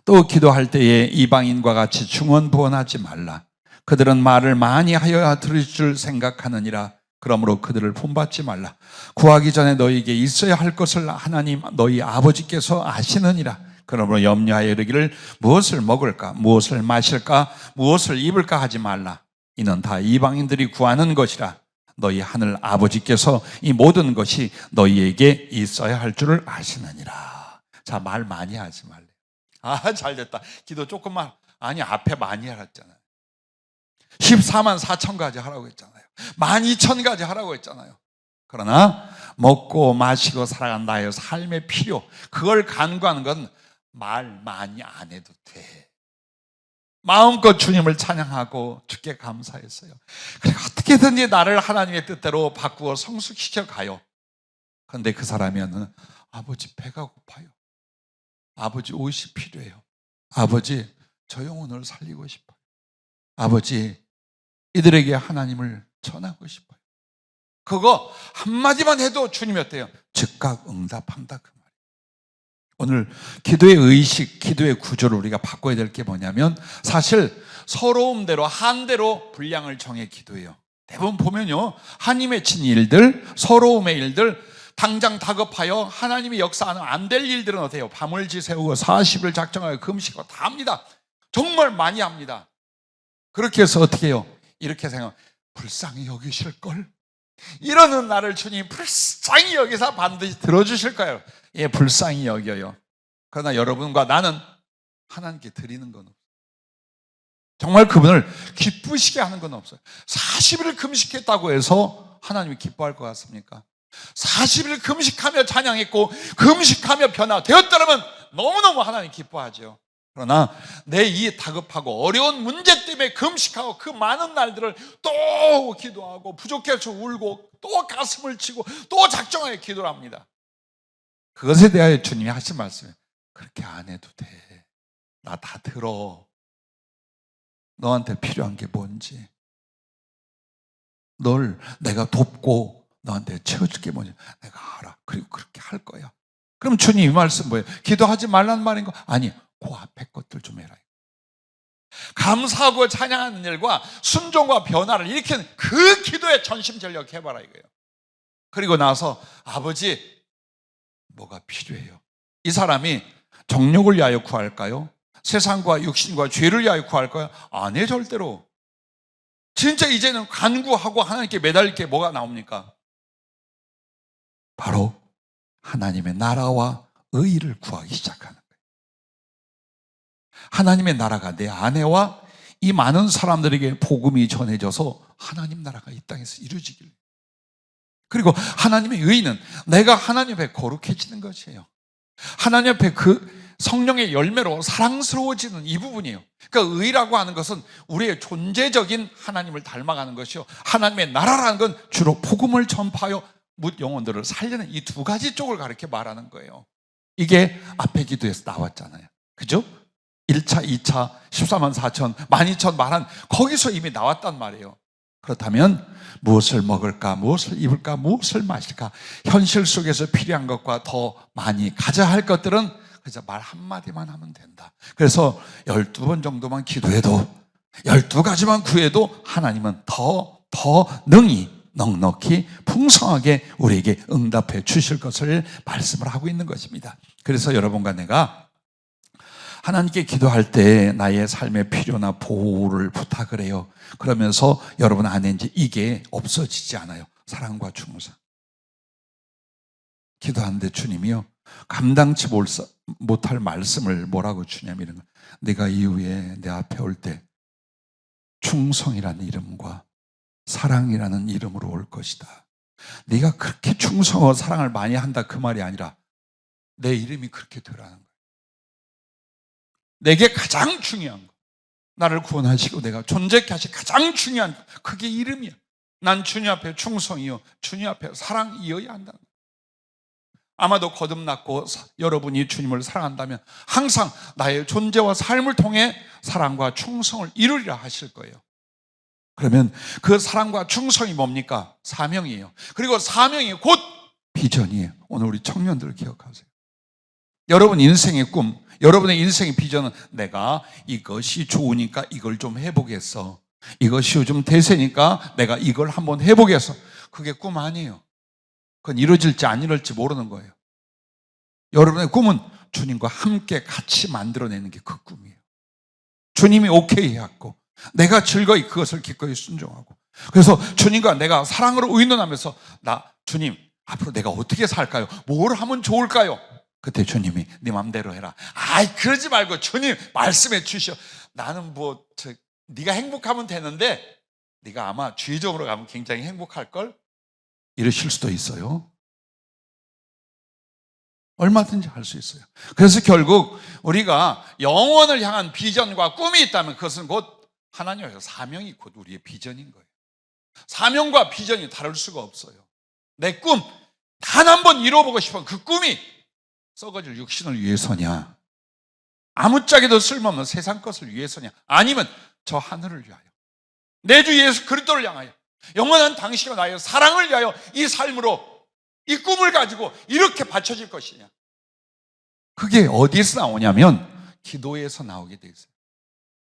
A: 또 기도할 때에 이방인과 같이 중언부언하지 말라. 그들은 말을 많이 하여야 들을 줄 생각하느니라. 그러므로 그들을 본받지 말라. 구하기 전에 너희에게 있어야 할 것을 하나님 너희 아버지께서 아시느니라. 그러므로 염려하여 이르기를 무엇을 먹을까, 무엇을 마실까, 무엇을 입을까 하지 말라. 이는 다 이방인들이 구하는 것이라. 너희 하늘 아버지께서 이 모든 것이 너희에게 있어야 할 줄을 아시느니라. 자, 말 많이 하지 말래. 잘됐다. 기도 조금만. 아니, 앞에 많이 하랬잖아요. 14만 4천가지 하라고 했잖아요. 12,000가지 하라고 했잖아요. 그러나 먹고 마시고 살아간 나의 삶의 필요, 그걸 간구하는 건 말 많이 안 해도 돼. 마음껏 주님을 찬양하고 주께 감사했어요. 그리고 어떻게든지 나를 하나님의 뜻대로 바꾸어 성숙시켜 가요. 그런데 그 사람이었는 아버지 배가 고파요. 아버지 옷이 필요해요. 아버지 저 영혼을 살리고 싶어요. 아버지, 이들에게 하나님을 전하고 싶어요. 그거 한마디만 해도 주님이 어때요? 즉각 응답한다, 그 말이에요. 오늘 기도의 의식, 기도의 구조를 우리가 바꿔야 될 게 뭐냐면, 사실 서러움대로 한대로 분량을 정해 기도해요. 대부분 보면요, 한이 맺힌 일들, 서러움의 일들, 당장 다급하여 하나님이 역사하는 안 될 일들은 어때요? 밤을 지새우고 40일 작정하고 금식하고 다 합니다. 정말 많이 합니다. 그렇게 해서 어떻게 해요? 이렇게 생각하면 불쌍히 여기실걸? 이러는 나를 주님 불쌍히 여기서 반드시 들어주실 거예요. 예, 불쌍히 여겨요. 그러나 여러분과 나는 하나님께 드리는 건 없어요. 정말 그분을 기쁘시게 하는 건 없어요. 40일 금식했다고 해서 하나님이 기뻐할 것 같습니까? 40일 금식하며 찬양했고 금식하며 변화되었다면 너무너무 하나님 기뻐하죠. 그러나 내 이 다급하고 어려운 문제 때문에 금식하고 그 많은 날들을 또 기도하고 부족해서 울고 또 가슴을 치고 또 작정하게 기도를 합니다. 그것에 대하여 주님이 하신 말씀이에요. 그렇게 안 해도 돼. 나 다 들어. 너한테 필요한 게 뭔지, 널 내가 돕고 너한테 채워줄 게 뭔지 내가 알아. 그리고 그렇게 할 거야. 그럼 주님 이 말씀 뭐예요? 기도하지 말라는 말인 거? 아니, 그 앞에 것들 좀 해라. 감사하고 찬양하는 일과 순종과 변화를 일으키는 그 기도에 전심전력 해봐라 이거예요. 그리고 나서 아버지, 뭐가 필요해요? 이 사람이 정욕을 위하여 구할까요? 세상과 육신과 죄를 위하여 구할까요? 아니에요, 절대로. 진짜 이제는 간구하고 하나님께 매달릴 게 뭐가 나옵니까? 바로 하나님의 나라와 의의를 구하기 시작하는 거예요. 하나님의 나라가 내 아내와 이 많은 사람들에게 복음이 전해져서 하나님 나라가 이 땅에서 이루어지길. 그리고 하나님의 의의는 내가 하나님 앞에 거룩해지는 것이에요. 하나님 앞에 그 성령의 열매로 사랑스러워지는 이 부분이에요. 그러니까 의라고 하는 것은 우리의 존재적인 하나님을 닮아가는 것이요, 하나님의 나라라는 건 주로 복음을 전파하여 뭇 영혼들을 살리는 이 두 가지 쪽을 가르쳐 말하는 거예요. 이게 앞에 기도에서 나왔잖아요. 그죠? 1차, 2차, 14만 4천, 12,000 말한 거기서 이미 나왔단 말이에요. 그렇다면 무엇을 먹을까, 무엇을 입을까, 무엇을 마실까, 현실 속에서 필요한 것과 더 많이 가져야 할 것들은 그래서 말 한마디만 하면 된다. 그래서 12번 정도만 기도해도, 12가지만 구해도 하나님은 더 능히 넉넉히 풍성하게 우리에게 응답해 주실 것을 말씀을 하고 있는 것입니다. 그래서 여러분과 내가 하나님께 기도할 때 나의 삶의 필요나 보호를 부탁을 해요. 그러면서 여러분 안에 이제 이게 없어지지 않아요. 사랑과 충성. 기도하는데 주님이요, 감당치 못할 말씀을 뭐라고 주냐면 이런 거. 네가 이후에 내 앞에 올 때 충성이라는 이름과 사랑이라는 이름으로 올 것이다. 네가 그렇게 충성과 사랑을 많이 한다 그 말이 아니라 내 이름이 그렇게 되라는 거예요. 내게 가장 중요한 거, 나를 구원하시고 내가 존재케 하신 가장 중요한 거, 그게 이름이야. 난 주님 앞에 충성이요, 주님 앞에 사랑이어야 한다는 거예요. 아마도 거듭났고 여러분이 주님을 사랑한다면 항상 나의 존재와 삶을 통해 사랑과 충성을 이루리라 하실 거예요. 그러면 그 사랑과 충성이 뭡니까? 사명이에요. 그리고 사명이 곧 비전이에요. 오늘 우리 청년들 기억하세요. 여러분 인생의 꿈, 여러분의 인생의 비전은 내가 이것이 좋으니까 이걸 좀 해보겠어, 이것이 요즘 대세니까 내가 이걸 한번 해보겠어. 그게 꿈 아니에요. 그건 이루어질지 안 이루어질지 모르는 거예요. 여러분의 꿈은 주님과 함께 같이 만들어내는 게 그 꿈이에요. 주님이 오케이 해왔고 내가 즐거이 그것을 기꺼이 순종하고, 그래서 주님과 내가 사랑으로 의논하면서 주님 앞으로 내가 어떻게 살까요? 뭘 하면 좋을까요? 그때 주님이 네 맘대로 해라. 아이, 그러지 말고 주님 말씀해 주시오. 나는 네가 행복하면 되는데 네가 아마 주의적으로 가면 굉장히 행복할걸? 이러실 수도 있어요. 얼마든지 할 수 있어요. 그래서 결국 우리가 영원을 향한 비전과 꿈이 있다면 그것은 곧 하나님의 사명이 곧 우리의 비전인 거예요. 사명과 비전이 다를 수가 없어요. 내 꿈 단 한 번 이뤄보고 싶은 그 꿈이 썩어질 육신을 위해서냐, 아무짝에도 쓸모없는 세상 것을 위해서냐, 아니면 저 하늘을 위하여, 내 주 예수 그리스도를 향하여, 영원한 당신과 나의 사랑을 위하여 이 삶으로, 이 꿈을 가지고 이렇게 바쳐질 것이냐. 그게 어디에서 나오냐면 기도에서 나오게 돼 있어요.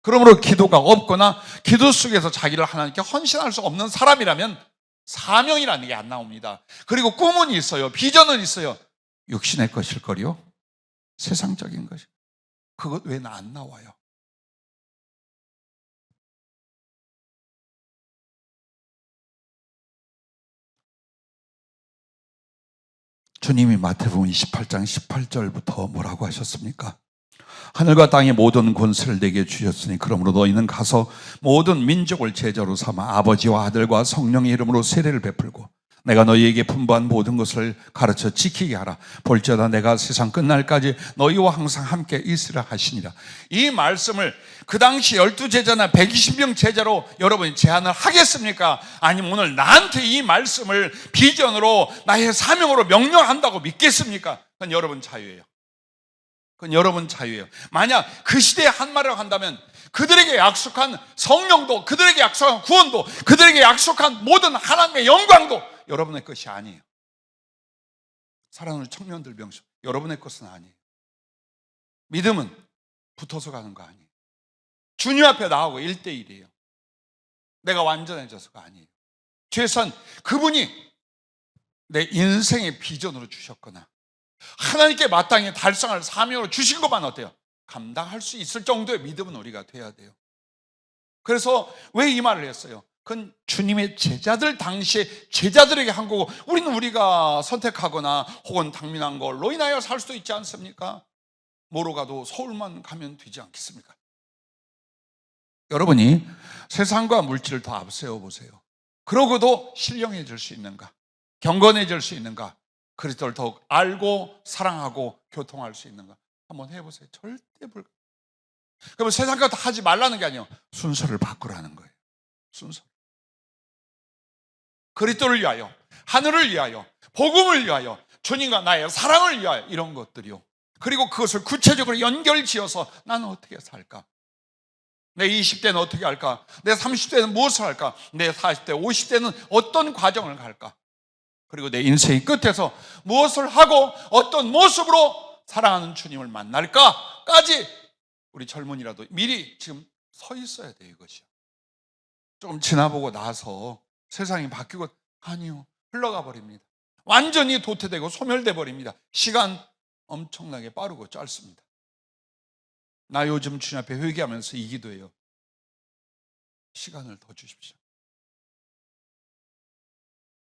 A: 그러므로 기도가 없거나 기도 속에서 자기를 하나님께 헌신할 수 없는 사람이라면 사명이라는 게 안 나옵니다. 그리고 꿈은 있어요. 비전은 있어요. 육신의 것일 거요, 세상적인 것이. 그것 왜 나 안 나와요? 주님이 마태복음 28장 18절부터 뭐라고 하셨습니까? 하늘과 땅의 모든 권세를 내게 주셨으니 그러므로 너희는 가서 모든 민족을 제자로 삼아 아버지와 아들과 성령의 이름으로 세례를 베풀고 내가 너희에게 분부한 모든 것을 가르쳐 지키게 하라. 볼지어다 내가 세상 끝날까지 너희와 항상 함께 있으라 하시니라. 이 말씀을 그 당시 12제자나 120명 제자로 여러분이 제안을 하겠습니까? 아니면 오늘 나한테 이 말씀을 비전으로 나의 사명으로 명령한다고 믿겠습니까? 그건 여러분 자유예요. 그건 여러분 자유예요. 만약 그 시대에 한 말을 한다면 그들에게 약속한 성령도, 그들에게 약속한 구원도, 그들에게 약속한 모든 하나님의 영광도 여러분의 것이 아니에요. 사랑하는 청년들 명심, 여러분의 것은 아니에요. 믿음은 붙어서 가는 거 아니에요. 주님 앞에 나하고 1대1이에요. 내가 완전해져서가 아니에요. 최소한 그분이 내 인생의 비전으로 주셨거나 하나님께 마땅히 달성할 사명으로 주신 것만 어때요? 감당할 수 있을 정도의 믿음은 우리가 돼야 돼요. 그래서 왜 이 말을 했어요? 그건 주님의 제자들 당시에 제자들에게 한 거고, 우리는 우리가 선택하거나 혹은 당면한 걸로 인하여 살 수도 있지 않습니까? 뭐로 가도 서울만 가면 되지 않겠습니까? 여러분이 세상과 물질을 더 앞세워 보세요. 그러고도 신령해질 수 있는가? 경건해질 수 있는가? 그리스도를 더욱 알고 사랑하고 교통할 수 있는가? 한번 해보세요. 절대 불가. 그러면 세상과 다 하지 말라는 게 아니에요. 순서를 바꾸라는 거예요. 순서. 그리스도를 위하여, 하늘을 위하여, 복음을 위하여, 주님과 나의 사랑을 위하여, 이런 것들이요. 그리고 그것을 구체적으로 연결지어서 나는 어떻게 살까? 내 20대는 어떻게 할까? 내 30대는 무엇을 할까? 내 40대, 50대는 어떤 과정을 갈까? 그리고 내 인생의 끝에서 무엇을 하고 어떤 모습으로 사랑하는 주님을 만날까까지 우리 젊은이라도 미리 지금 서 있어야 돼요. 이것이요. 좀 지나보고 나서 세상이 바뀌고, 아니요, 흘러가 버립니다. 완전히 도태되고 소멸돼 버립니다. 시간 엄청나게 빠르고 짧습니다. 나 요즘 주님 앞에 회개하면서 이 기도예요. 시간을 더 주십시오.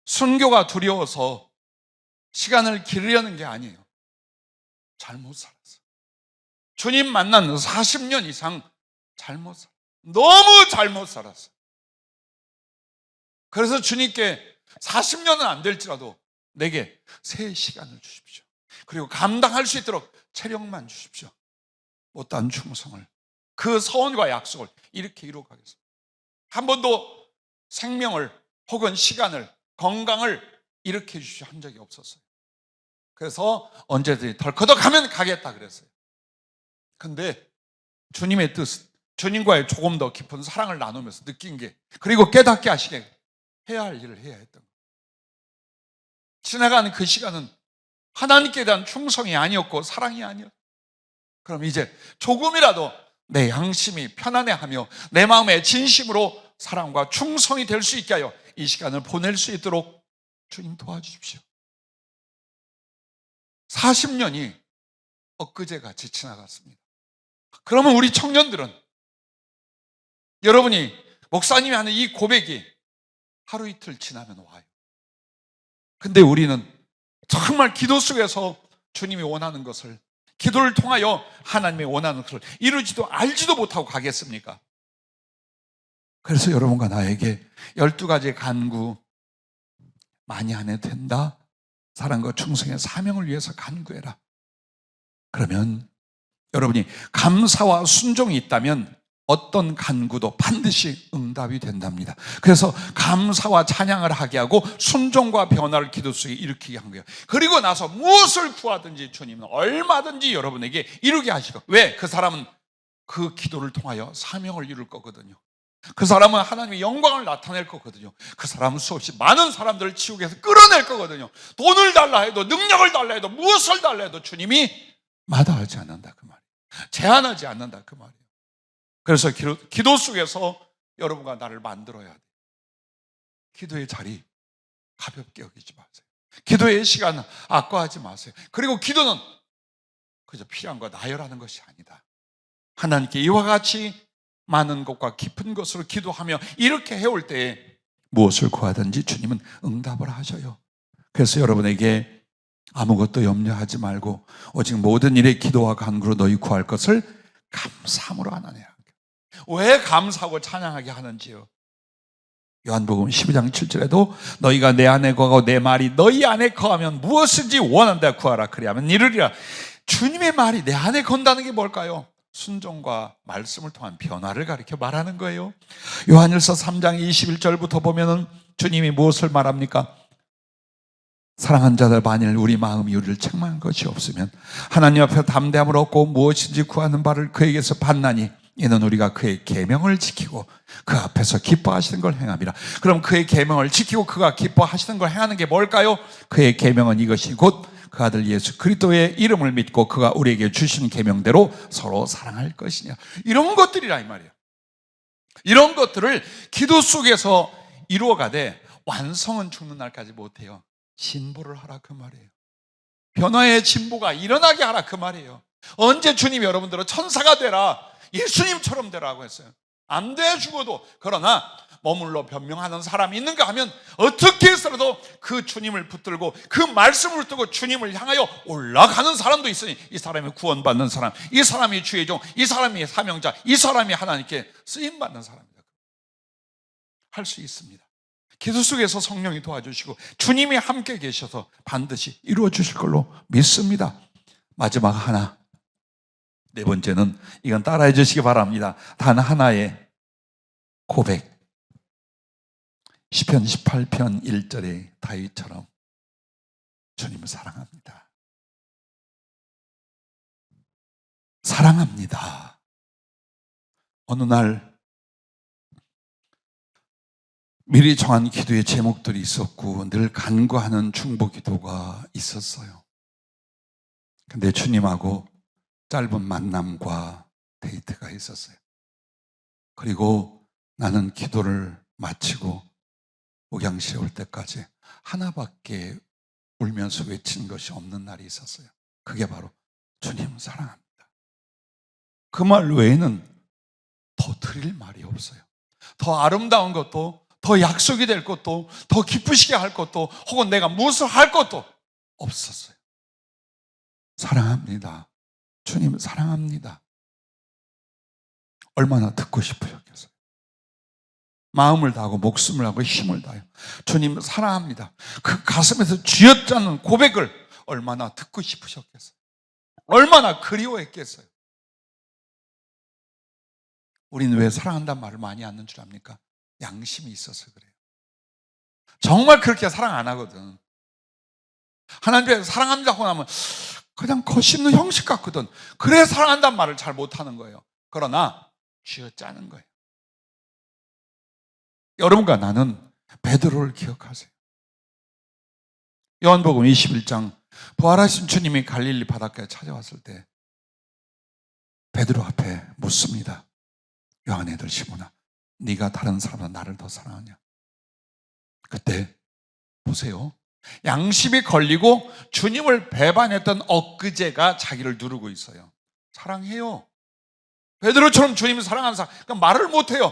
A: 순교가 두려워서 시간을 기르려는 게 아니에요. 잘못 살았어. 주님 만난 40년 이상 잘못 살았어. 너무 잘못 살았어. 그래서 주님께 40년은 안 될지라도 내게 새 시간을 주십시오. 그리고 감당할 수 있도록 체력만 주십시오. 못다한 충성을, 그 서원과 약속을 이렇게 이루어가겠습니다. 한 번도 생명을 혹은 시간을, 건강을 이렇게 주시지 한 적이 없었어요. 그래서 언제든지 덜커덕 하면 가겠다 그랬어요. 근데 주님의 뜻, 주님과의 조금 더 깊은 사랑을 나누면서 느낀 게, 그리고 깨닫게 하시게 해야 할 일을 해야 했던 거예요. 지나가는 그 시간은 하나님께 대한 충성이 아니었고 사랑이 아니었어요. 그럼 이제 조금이라도 내 양심이 편안해하며 내 마음에 진심으로 사랑과 충성이 될 수 있게 하여 이 시간을 보낼 수 있도록 주님 도와주십시오. 40년이 엊그제같이 지나갔습니다. 그러면 우리 청년들은, 여러분이 목사님이 하는 이 고백이 하루 이틀 지나면 와요. 근데 우리는 정말 기도 속에서 주님이 원하는 것을, 기도를 통하여 하나님이 원하는 것을 이루지도 알지도 못하고 가겠습니까? 그래서 여러분과 나에게 12가지의 간구 많이 안 해도 된다. 사랑과 충성의 사명을 위해서 간구해라. 그러면 여러분이 감사와 순종이 있다면 어떤 간구도 반드시 응답이 된답니다. 그래서 감사와 찬양을 하게 하고 순종과 변화를 기도 속에 일으키게 한 거예요. 그리고 나서 무엇을 구하든지 주님은 얼마든지 여러분에게 이루게 하시고, 왜? 그 사람은 그 기도를 통하여 사명을 이룰 거거든요. 그 사람은 하나님의 영광을 나타낼 거거든요. 그 사람은 수없이 많은 사람들을 지옥에서 끌어낼 거거든요. 돈을 달라 해도, 능력을 달라 해도, 무엇을 달라 해도 주님이 마다하지 않는다 그 말이에요. 제한하지 않는다 그 말이에요. 그래서 기도 속에서 여러분과 나를 만들어야 돼요. 기도의 자리 가볍게 여기지 마세요. 기도의 시간 아까워하지 마세요. 그리고 기도는 그저 필요한 거 나열하는 것이 아니다. 하나님께 이와 같이 많은 것과 깊은 것으로 기도하며 이렇게 해올 때에 무엇을 구하든지 주님은 응답을 하셔요. 그래서 여러분에게 아무것도 염려하지 말고 오직 모든 일에 기도와 간구로 너희 구할 것을 감사함으로 하나냐. 왜 감사하고 찬양하게 하는지요? 요한복음 12장 7절에도 너희가 내 안에 거하고 내 말이 너희 안에 거하면 무엇인지 원한다 구하라 그리하면 이르리라. 주님의 말이 내 안에 건다는 게 뭘까요? 순종과 말씀을 통한 변화를 가리켜 말하는 거예요. 요한일서 3장 21절부터 보면은 주님이 무엇을 말합니까? 사랑하는 자들 만일 우리 마음이 우리를 책망한 것이 없으면 하나님 앞에 담대함을 얻고 무엇인지 구하는 바를 그에게서 받나니 이는 우리가 그의 계명을 지키고 그 앞에서 기뻐하시는 걸 행함이라. 그럼 그의 계명을 지키고 그가 기뻐하시는 걸 행하는 게 뭘까요? 그의 계명은 이것이 곧 그 아들 예수 그리스도의 이름을 믿고 그가 우리에게 주신 계명대로 서로 사랑할 것이냐. 이런 것들이라 이 말이에요. 이런 것들을 기도 속에서 이루어가되 완성은 죽는 날까지 못해요. 진보를 하라 그 말이에요. 변화의 진보가 일어나게 하라 그 말이에요. 언제 주님이 여러분들은 천사가 되라, 예수님처럼 되라고 했어요. 안 돼 죽어도. 그러나 머물러 변명하는 사람이 있는가 하면 어떻게 해서라도 그 주님을 붙들고 그 말씀을 붙들고 주님을 향하여 올라가는 사람도 있으니 이 사람이 구원받는 사람, 이 사람이 주의 종, 이 사람이 사명자, 이 사람이 하나님께 쓰임받는 사람이다. 할 수 있습니다. 기도 속에서 성령이 도와주시고 주님이 함께 계셔서 반드시 이루어 주실 걸로 믿습니다. 마지막 하나, 네 번째는 이건 따라해 주시기 바랍니다. 단 하나의 고백. 시편 18편 1절의 다윗처럼 주님을 사랑합니다. 사랑합니다. 어느 날 미리 정한 기도의 제목들이 있었고 늘 간구하는 중보 기도가 있었어요. 근데 주님하고 짧은 만남과 데이트가 있었어요. 그리고 나는 기도를 마치고 목양실에 올 때까지 하나밖에 울면서 외친 것이 없는 날이 있었어요. 그게 바로 주님 사랑합니다. 그 말 외에는 더 드릴 말이 없어요. 더 아름다운 것도, 더 약속이 될 것도, 더 기쁘시게 할 것도, 혹은 내가 무엇을 할 것도 없었어요. 사랑합니다. 주님 사랑합니다. 얼마나 듣고 싶으셨겠어요. 마음을 다하고 목숨을 하고 힘을 다해요. 주님 사랑합니다. 그 가슴에서 쥐어짜는 고백을 얼마나 듣고 싶으셨겠어요. 얼마나 그리워했겠어요. 우리는 왜 사랑한다는 말을 많이 하는 줄 압니까? 양심이 있어서 그래요. 정말 그렇게 사랑 안 하거든. 하나님께 사랑합니다 하고 나면 그냥 거짓는 형식 같거든. 그래 사랑한다는 말을 잘 못하는 거예요. 그러나 쥐어짜는 거예요. 여러분과 나는 베드로를 기억하세요. 요한복음 21장 부활하신 주님이 갈릴리 바닷가에 찾아왔을 때 베드로 앞에 묻습니다. 요한의 아들 시몬아, 네가 다른 사람보다 나를 더 사랑하냐? 그때 보세요. 양심이 걸리고 주님을 배반했던 엊그제가 자기를 누르고 있어요. 사랑해요. 베드로처럼 주님을 사랑하는 사람, 그러니까 말을 못해요.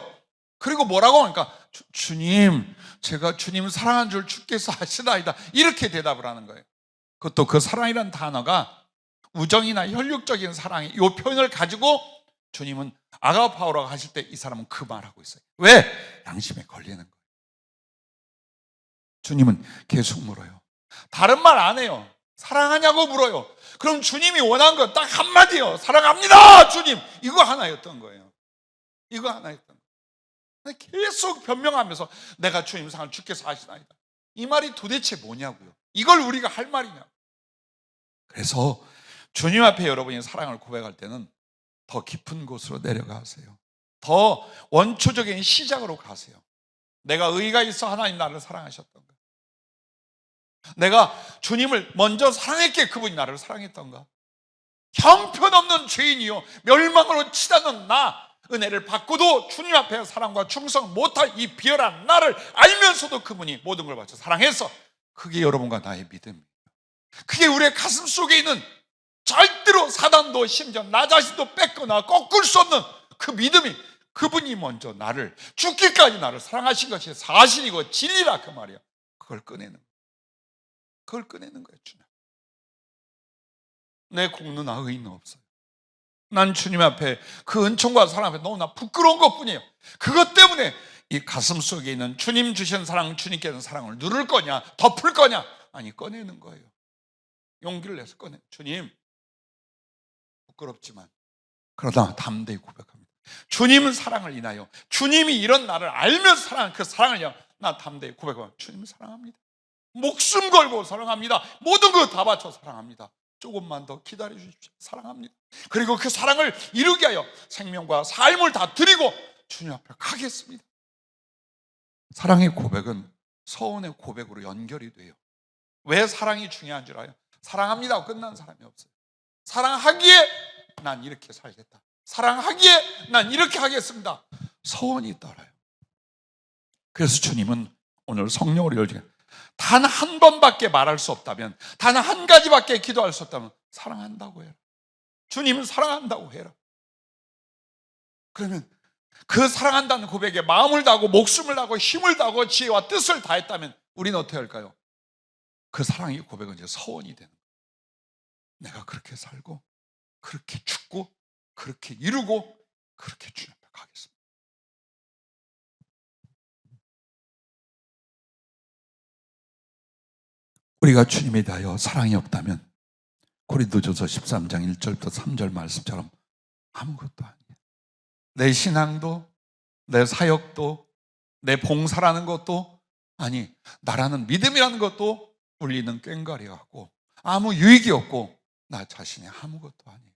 A: 그리고 뭐라고 하니까 주님, 제가 주님 사랑한 줄 주께서 아시나이다. 이렇게 대답을 하는 거예요. 그것도 그 사랑이라는 단어가 우정이나 혈육적인 사랑이 이 표현을 가지고 주님은 아가파오라고 하실 때 이 사람은 그 말하고 있어요. 왜? 양심에 걸리는 거예요. 주님은 계속 물어요. 다른 말 안 해요. 사랑하냐고 물어요. 그럼 주님이 원한 건 딱 한마디요. 사랑합니다 주님. 이거 하나였던 거예요. 이거 하나였던 거예요. 계속 변명하면서 내가 주님 사랑을 주께서 아시나이다. 이 말이 도대체 뭐냐고요. 이걸 우리가 할 말이냐고. 그래서 주님 앞에 여러분이 사랑을 고백할 때는 더 깊은 곳으로 내려가세요. 더 원초적인 시작으로 가세요. 내가 의가 있어 하나님 나를 사랑하셨던가? 내가 주님을 먼저 사랑했기에 그분이 나를 사랑했던가? 형편없는 죄인이요 멸망으로 치닫는 나, 은혜를 받고도 주님 앞에 사랑과 충성 못할 이 비열한 나를 알면서도 그분이 모든 걸 바쳐 사랑해서, 그게 여러분과 나의 믿음이에요. 그게 우리의 가슴 속에 있는, 절대로 사단도 심지어 나 자신도 뺏거나 꺾을 수 없는 그 믿음이, 그분이 먼저 나를 죽기까지 나를 사랑하신 것이 사실이고 진리라 그 말이야. 그걸 꺼내는 거예요. 그걸 꺼내는 거예요. 주님, 내 공로나 의는 없어요. 난 주님 앞에 그 은총과 사랑 앞에 너무나 부끄러운 것뿐이에요. 그것 때문에 이 가슴 속에 있는 주님 주신 사랑, 주님께서 사랑을 누를 거냐 덮을 거냐, 아니 꺼내는 거예요. 용기를 내서 꺼내. 주님, 부끄럽지만 그러다 담대히 고백합니다. 주님 사랑을 인하여, 주님이 이런 나를 알면서 사랑하는 그 사랑을 인하여 나 담대히 고백합니다. 주님 사랑합니다. 목숨 걸고 사랑합니다. 모든 거 다 바쳐 사랑합니다. 조금만 더 기다려 주십시오. 사랑합니다. 그리고 그 사랑을 이루게 하여 생명과 삶을 다 드리고 주님 앞에 가겠습니다. 사랑의 고백은 서원의 고백으로 연결이 돼요. 왜 사랑이 중요한 줄 알아요? 사랑합니다 하고 끝난 사람이 없어요. 사랑하기에 난 이렇게 살겠다, 사랑하기에 난 이렇게 하겠습니다, 서원이 따라요. 그래서 주님은 오늘 성령으로 열리게, 단 한 번밖에 말할 수 없다면, 단 한 가지밖에 기도할 수 없다면 사랑한다고 해라. 주님은 사랑한다고 해라. 그러면 그 사랑한다는 고백에 마음을 다하고 목숨을 다하고 힘을 다하고 지혜와 뜻을 다했다면 우리는 어떻게 할까요? 그 사랑의 고백은 이제 서원이 되는 거예요. 내가 그렇게 살고 그렇게 죽고 그렇게 이루고 그렇게 주님 앞에 가겠습니다. 우리가 주님에 대하여 사랑이 없다면 고린도전서 13장 1절부터 3절 말씀처럼 아무것도 아니에요. 내 신앙도 내 사역도 내 봉사라는 것도, 아니 나라는 믿음이라는 것도 울리는 꽹과리하고 아무 유익이 없고 나 자신이 아무것도 아니에요.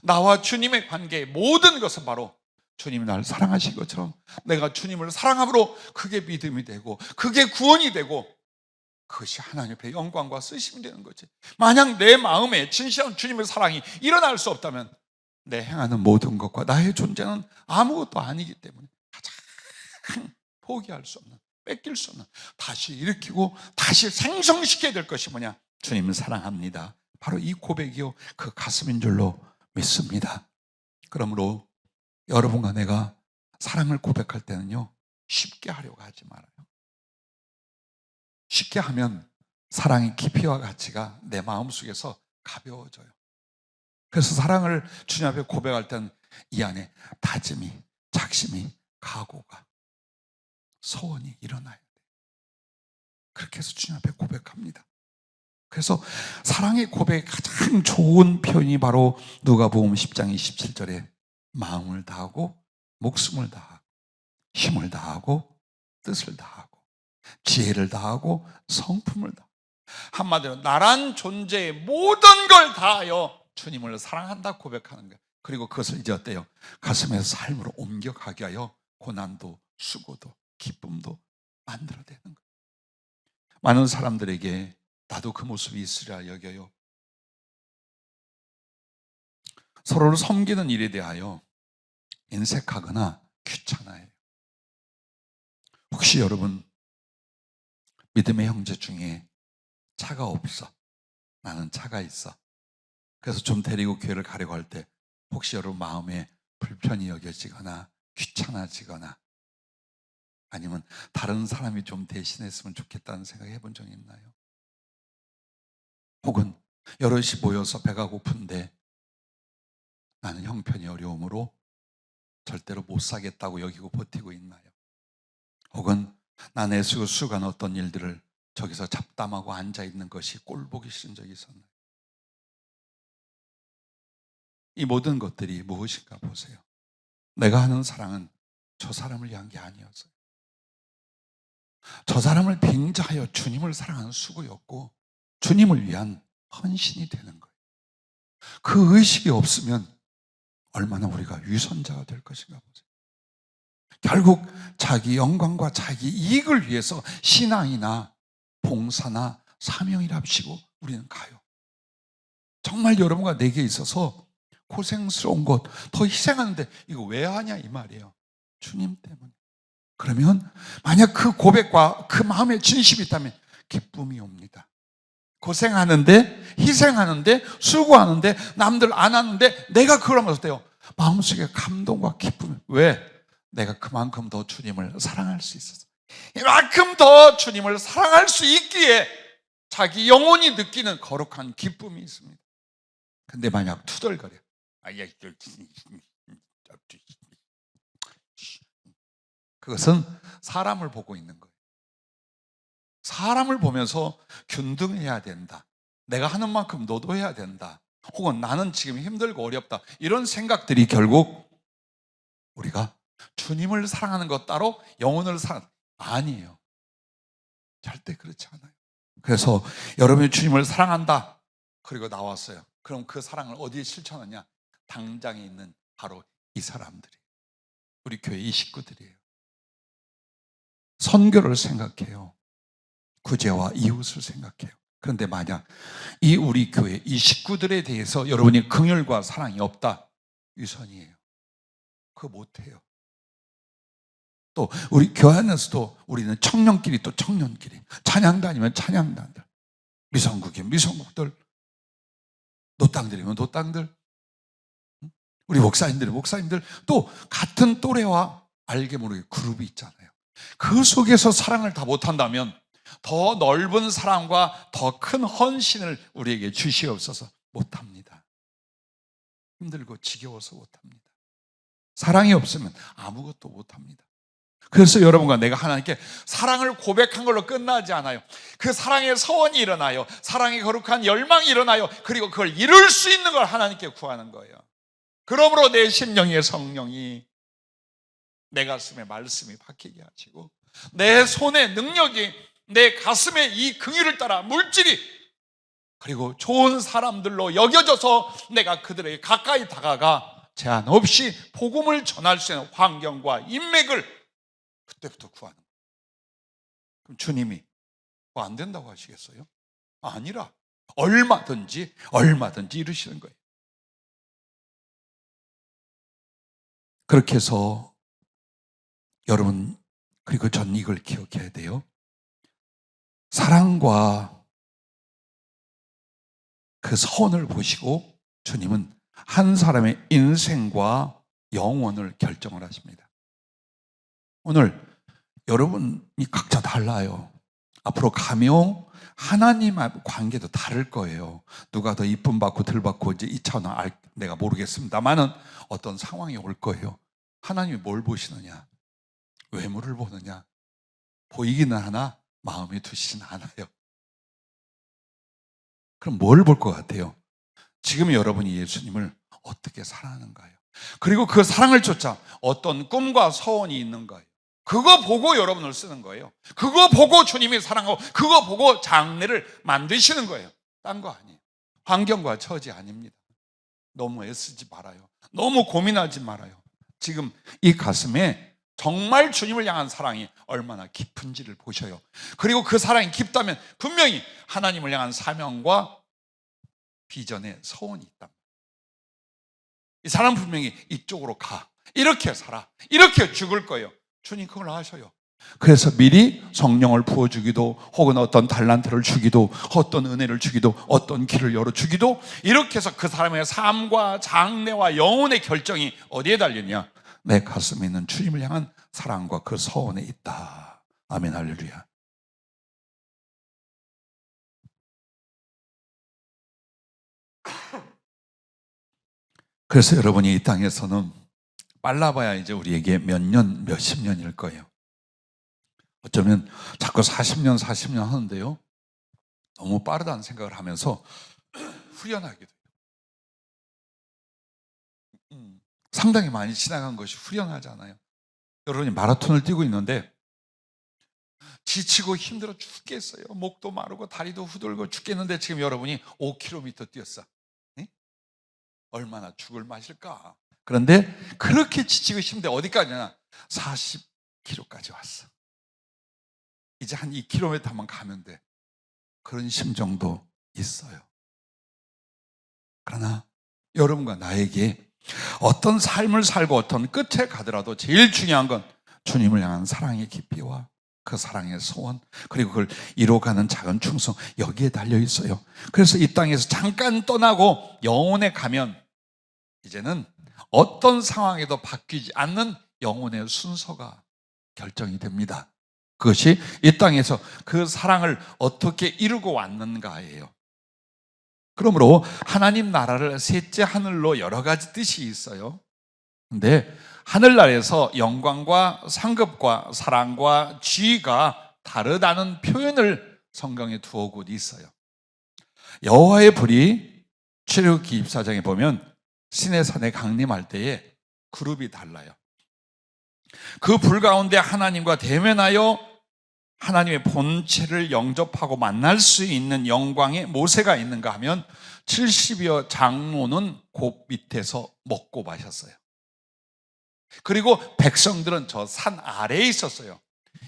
A: 나와 주님의 관계의 모든 것은 바로 주님이 나를 사랑하신 것처럼 내가 주님을 사랑함으로 그게 믿음이 되고 그게 구원이 되고 그것이 하나님 앞에 영광과 쓰심이 되는 거지. 만약 내 마음에 진실한 주님의 사랑이 일어날 수 없다면 내 행하는 모든 것과 나의 존재는 아무것도 아니기 때문에 가장 포기할 수 없는, 뺏길 수 없는, 다시 일으키고 다시 생성시켜야 될 것이 뭐냐? 주님을 사랑합니다. 바로 이 고백이요 그 가슴인 줄로 믿습니다. 그러므로 여러분과 내가 사랑을 고백할 때는요 쉽게 하려고 하지 말아요. 쉽게 하면 사랑의 깊이와 가치가 내 마음속에서 가벼워져요. 그래서 사랑을 주님 앞에 고백할 때는 이 안에 다짐이, 작심이, 각오가, 소원이 일어나야 돼요. 그렇게 해서 주님 앞에 고백합니다. 그래서 사랑의 고백의 가장 좋은 표현이 바로 누가복음 10장 27절에 마음을 다하고 목숨을 다하고 힘을 다하고 뜻을 다하고 지혜를 다하고 성품을 다하고, 한마디로 나란 존재의 모든 걸 다하여 주님을 사랑한다 고백하는 거예요. 그리고 그것을 이제 어때요? 가슴에서 삶으로 옮겨가게 하여 고난도 수고도 기쁨도 만들어내는 거예요. 많은 사람들에게 나도 그 모습이 있으리라 여겨요. 서로를 섬기는 일에 대하여 인색하거나 귀찮아해요. 혹시 여러분 믿음의 형제 중에 차가 없어, 나는 차가 있어, 그래서 좀 데리고 교회를 가려고 할 때 혹시 여러분 마음에 불편이 여겨지거나 귀찮아지거나 아니면 다른 사람이 좀 대신했으면 좋겠다는 생각 해본 적 있나요? 혹은 여럿이 모여서 배가 고픈데 나는 형편이 어려움으로 절대로 못 사겠다고 여기고 버티고 있나요? 혹은 나 내수고 수간 어떤 일들을 저기서 잡담하고 앉아있는 것이 꼴보기 싫은 적이 있었나요? 이 모든 것들이 무엇인가 보세요. 내가 하는 사랑은 저 사람을 위한 게 아니었어요. 저 사람을 빙자하여 주님을 사랑하는 수고였고 주님을 위한 헌신이 되는 거예요. 그 의식이 없으면 얼마나 우리가 위선자가 될 것인가 보세요. 결국 자기 영광과 자기 이익을 위해서 신앙이나 봉사나 사명이랍시고 우리는 가요. 정말 여러분과 내게 있어서 고생스러운 것, 더 희생하는데 이거 왜 하냐 이 말이에요. 주님 때문에. 그러면 만약 그 고백과 그 마음에 진심이 있다면 기쁨이 옵니다. 고생하는데, 희생하는데, 수고하는데, 남들 안 하는데 내가 그걸 하면 어때요? 마음속에 감동과 기쁨이. 왜? 내가 그만큼 더 주님을 사랑할 수 있어서. 이만큼 더 주님을 사랑할 수 있기에 자기 영혼이 느끼는 거룩한 기쁨이 있습니다. 근데 만약 투덜거려, 그것은 사람을 보고 있는 거예요. 사람을 보면서 균등해야 된다, 내가 하는 만큼 너도 해야 된다, 혹은 나는 지금 힘들고 어렵다, 이런 생각들이 결국 우리가 주님을 사랑하는 것 따로 영혼을 사랑, 아니에요. 절대 그렇지 않아요. 그래서 여러분이 주님을 사랑한다 그리고 나왔어요. 그럼 그 사랑을 어디에 실천하냐? 당장에 있는 바로 이 사람들이, 우리 교회 이 식구들이에요. 선교를 생각해요. 구제와 이웃을 생각해요. 그런데 만약 이 우리 교회 이 식구들에 대해서 여러분이 긍휼과 사랑이 없다, 위선이에요. 그거 못해요. 또 우리 교회 안에서도 우리는 청년끼리 또 청년끼리, 찬양단 아니면 찬양단들, 미성국이면 미성국들, 노땅들이면 노땅들, 우리 목사님들이 목사님들, 또 같은 또래와 알게 모르게 그룹이 있잖아요. 그 속에서 사랑을 다 못한다면 더 넓은 사랑과 더 큰 헌신을 우리에게 주시옵소서. 못합니다. 힘들고 지겨워서 못합니다. 사랑이 없으면 아무것도 못합니다. 그래서 여러분과 내가 하나님께 사랑을 고백한 걸로 끝나지 않아요. 그 사랑의 서원이 일어나요. 사랑의 거룩한 열망이 일어나요. 그리고 그걸 이룰 수 있는 걸 하나님께 구하는 거예요. 그러므로 내 심령의 성령이 내 가슴에 말씀이 박히게 하시고, 내 손에 능력이 내 가슴에 이 긍휼을 따라 물질이, 그리고 좋은 사람들로 여겨져서 내가 그들에게 가까이 다가가 제한 없이 복음을 전할 수 있는 환경과 인맥을 그때부터 구하는 거예요. 그럼 주님이 뭐 안 된다고 하시겠어요? 아니라 얼마든지 이루시는 거예요. 그렇게 해서 여러분, 그리고 전 이걸 기억해야 돼요. 사랑과 그 선을 보시고 주님은 한 사람의 인생과 영혼을 결정을 하십니다. 오늘 여러분이 각자 달라요. 앞으로 가면 하나님과 관계도 다를 거예요. 누가 더 이쁨 받고 덜 받고 이제 이 차는 내가 모르겠습니다만은 어떤 상황이 올 거예요. 하나님이 뭘 보시느냐? 외모를 보느냐? 보이기는 하나 마음에 두시진 않아요. 그럼 뭘 볼 것 같아요? 지금 여러분이 예수님을 어떻게 사랑하는가요? 그리고 그 사랑을 쫓아 어떤 꿈과 소원이 있는가요? 그거 보고 여러분을 쓰는 거예요. 그거 보고 주님이 사랑하고 그거 보고 장래를 만드시는 거예요. 딴 거 아니에요. 환경과 처지 아닙니다. 너무 애쓰지 말아요. 너무 고민하지 말아요. 지금 이 가슴에 정말 주님을 향한 사랑이 얼마나 깊은지를 보셔요. 그리고 그 사랑이 깊다면 분명히 하나님을 향한 사명과 비전에 소원이 있다. 이 사람 분명히 이쪽으로 가, 이렇게 살아, 이렇게 죽을 거예요. 주님 그걸 아셔요. 그래서 미리 성령을 부어주기도, 혹은 어떤 달란트를 주기도, 어떤 은혜를 주기도, 어떤 길을 열어주기도, 이렇게 해서 그 사람의 삶과 장래와 영혼의 결정이 어디에 달렸냐? 내 가슴에 있는 주님을 향한 사랑과 그 소원에 있다. 아멘, 할렐루야. 그래서 여러분이 이 땅에서는 빨라봐야 이제 우리에게 몇 년, 몇십 년일 거예요. 어쩌면 자꾸 40년 하는데요, 너무 빠르다는 생각을 하면서 후련하게 돼요. 상당히 많이 지나간 것이 후련하잖아요. 여러분이 마라톤을 뛰고 있는데 지치고 힘들어 죽겠어요. 목도 마르고 다리도 후들고 죽겠는데 지금 여러분이 5km 뛰었어. 네? 얼마나 죽을 맛일까? 그런데 그렇게 지치고 싶은데 어디까지냐? 40km까지 왔어. 이제 한 2km만 가면 돼. 그런 심정도 있어요. 그러나 여러분과 나에게 어떤 삶을 살고 어떤 끝에 가더라도 제일 중요한 건 주님을 향한 사랑의 깊이와 그 사랑의 소원, 그리고 그걸 이뤄가는 작은 충성, 여기에 달려 있어요. 그래서 이 땅에서 잠깐 떠나고 영혼에 가면 이제는 어떤 상황에도 바뀌지 않는 영혼의 순서가 결정이 됩니다. 그것이 이 땅에서 그 사랑을 어떻게 이루고 왔는가예요. 그러므로 하나님 나라를 셋째 하늘로 여러 가지 뜻이 있어요. 근데 하늘나라에서 영광과 상급과 사랑과 지위가 다르다는 표현을 성경에 두어 곳 있어요. 여호와의 불이 출애굽기 24장에 보면 시내산에 강림할 때에 그룹이 달라요. 그 불 가운데 하나님과 대면하여 하나님의 본체를 영접하고 만날 수 있는 영광의 모세가 있는가 하면 70여 장로는 그 밑에서 먹고 마셨어요. 그리고 백성들은 저 산 아래에 있었어요.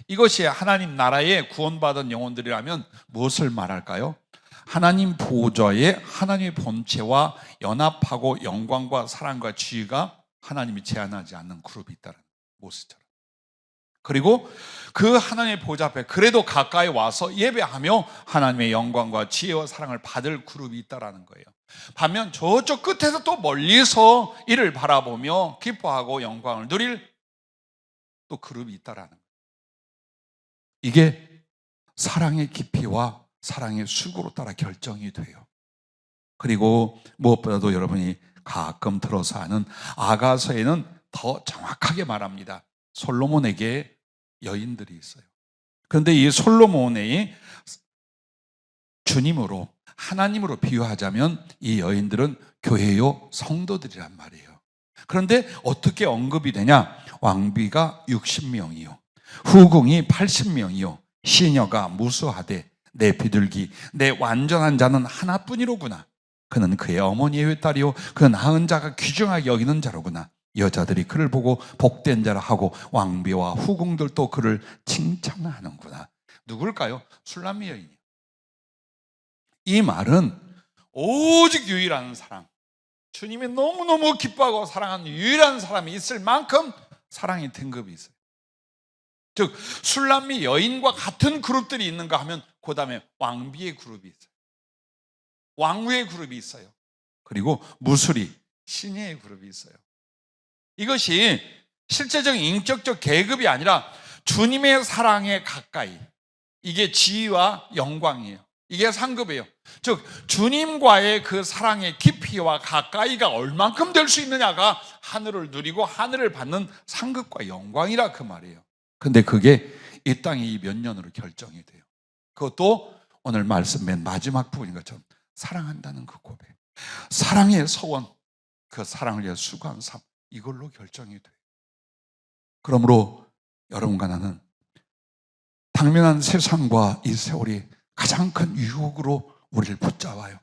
A: 이것이 하나님 나라에 구원받은 영혼들이라면 무엇을 말할까요? 하나님 보좌에 하나님의 본체와 연합하고 영광과 사랑과 지위가 하나님이 제한하지 않는 그룹이 있다는 모습처럼. 그리고 그 하나님의 보좌 앞에 그래도 가까이 와서 예배하며 하나님의 영광과 지혜와 사랑을 받을 그룹이 있다는 거예요. 반면 저쪽 끝에서 또 멀리서 이를 바라보며 기뻐하고 영광을 누릴 또 그룹이 있다는 거예요. 이게 사랑의 깊이와 사랑의 수고로 따라 결정이 돼요. 그리고 무엇보다도 여러분이 가끔 들어서 아는 아가서에는 더 정확하게 말합니다. 솔로몬에게 여인들이 있어요. 그런데 이 솔로몬의 주님으로 하나님으로 비유하자면 이 여인들은 교회요 성도들이란 말이에요. 그런데 어떻게 언급이 되냐? 왕비가 60명이요, 후궁이 80명이요, 시녀가 무수하되 내 비둘기, 내 완전한 자는 하나뿐이로구나. 그는 그의 어머니의 외딸이요, 그 낳은 자가 귀중하게 여기는 자로구나. 여자들이 그를 보고 복된 자라 하고 왕비와 후궁들도 그를 칭찬하는구나. 누굴까요? 술람미 여인이요. 이 말은 오직 유일한 사랑, 주님이 너무너무 기뻐하고 사랑하는 유일한 사람이 있을 만큼 사랑의 등급이 있어요. 즉 술람미 여인과 같은 그룹들이 있는가 하면 그 다음에 왕비의 그룹이 있어요. 왕후의 그룹이 있어요. 그리고 무술이 신예의 그룹이 있어요. 이것이 실제적인 인격적 계급이 아니라 주님의 사랑에 가까이, 이게 지위와 영광이에요. 이게 상급이에요. 즉 주님과의 그 사랑의 깊이와 가까이가 얼만큼 될 수 있느냐가 하늘을 누리고 하늘을 받는 상급과 영광이라 그 말이에요. 근데 그게 이 땅에 이 몇 년으로 결정이 돼요. 그것도 오늘 말씀 맨 마지막 부분인 것처럼 사랑한다는 그 고백, 사랑의 서원, 그 사랑을 위해 수고한 삶, 이걸로 결정이 돼요. 그러므로 여러분과 나는 당면한 세상과 이 세월이 가장 큰 유혹으로 우리를 붙잡아요.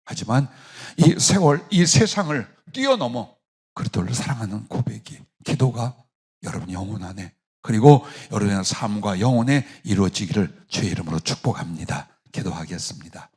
A: 하지만 이 세월, 이 세상을 뛰어넘어 그리스도를 사랑하는 고백이, 기도가 여러분 영혼 안에, 그리고 여러분의 삶과 영혼에 이루어지기를 주의 이름으로 축복합니다. 기도하겠습니다.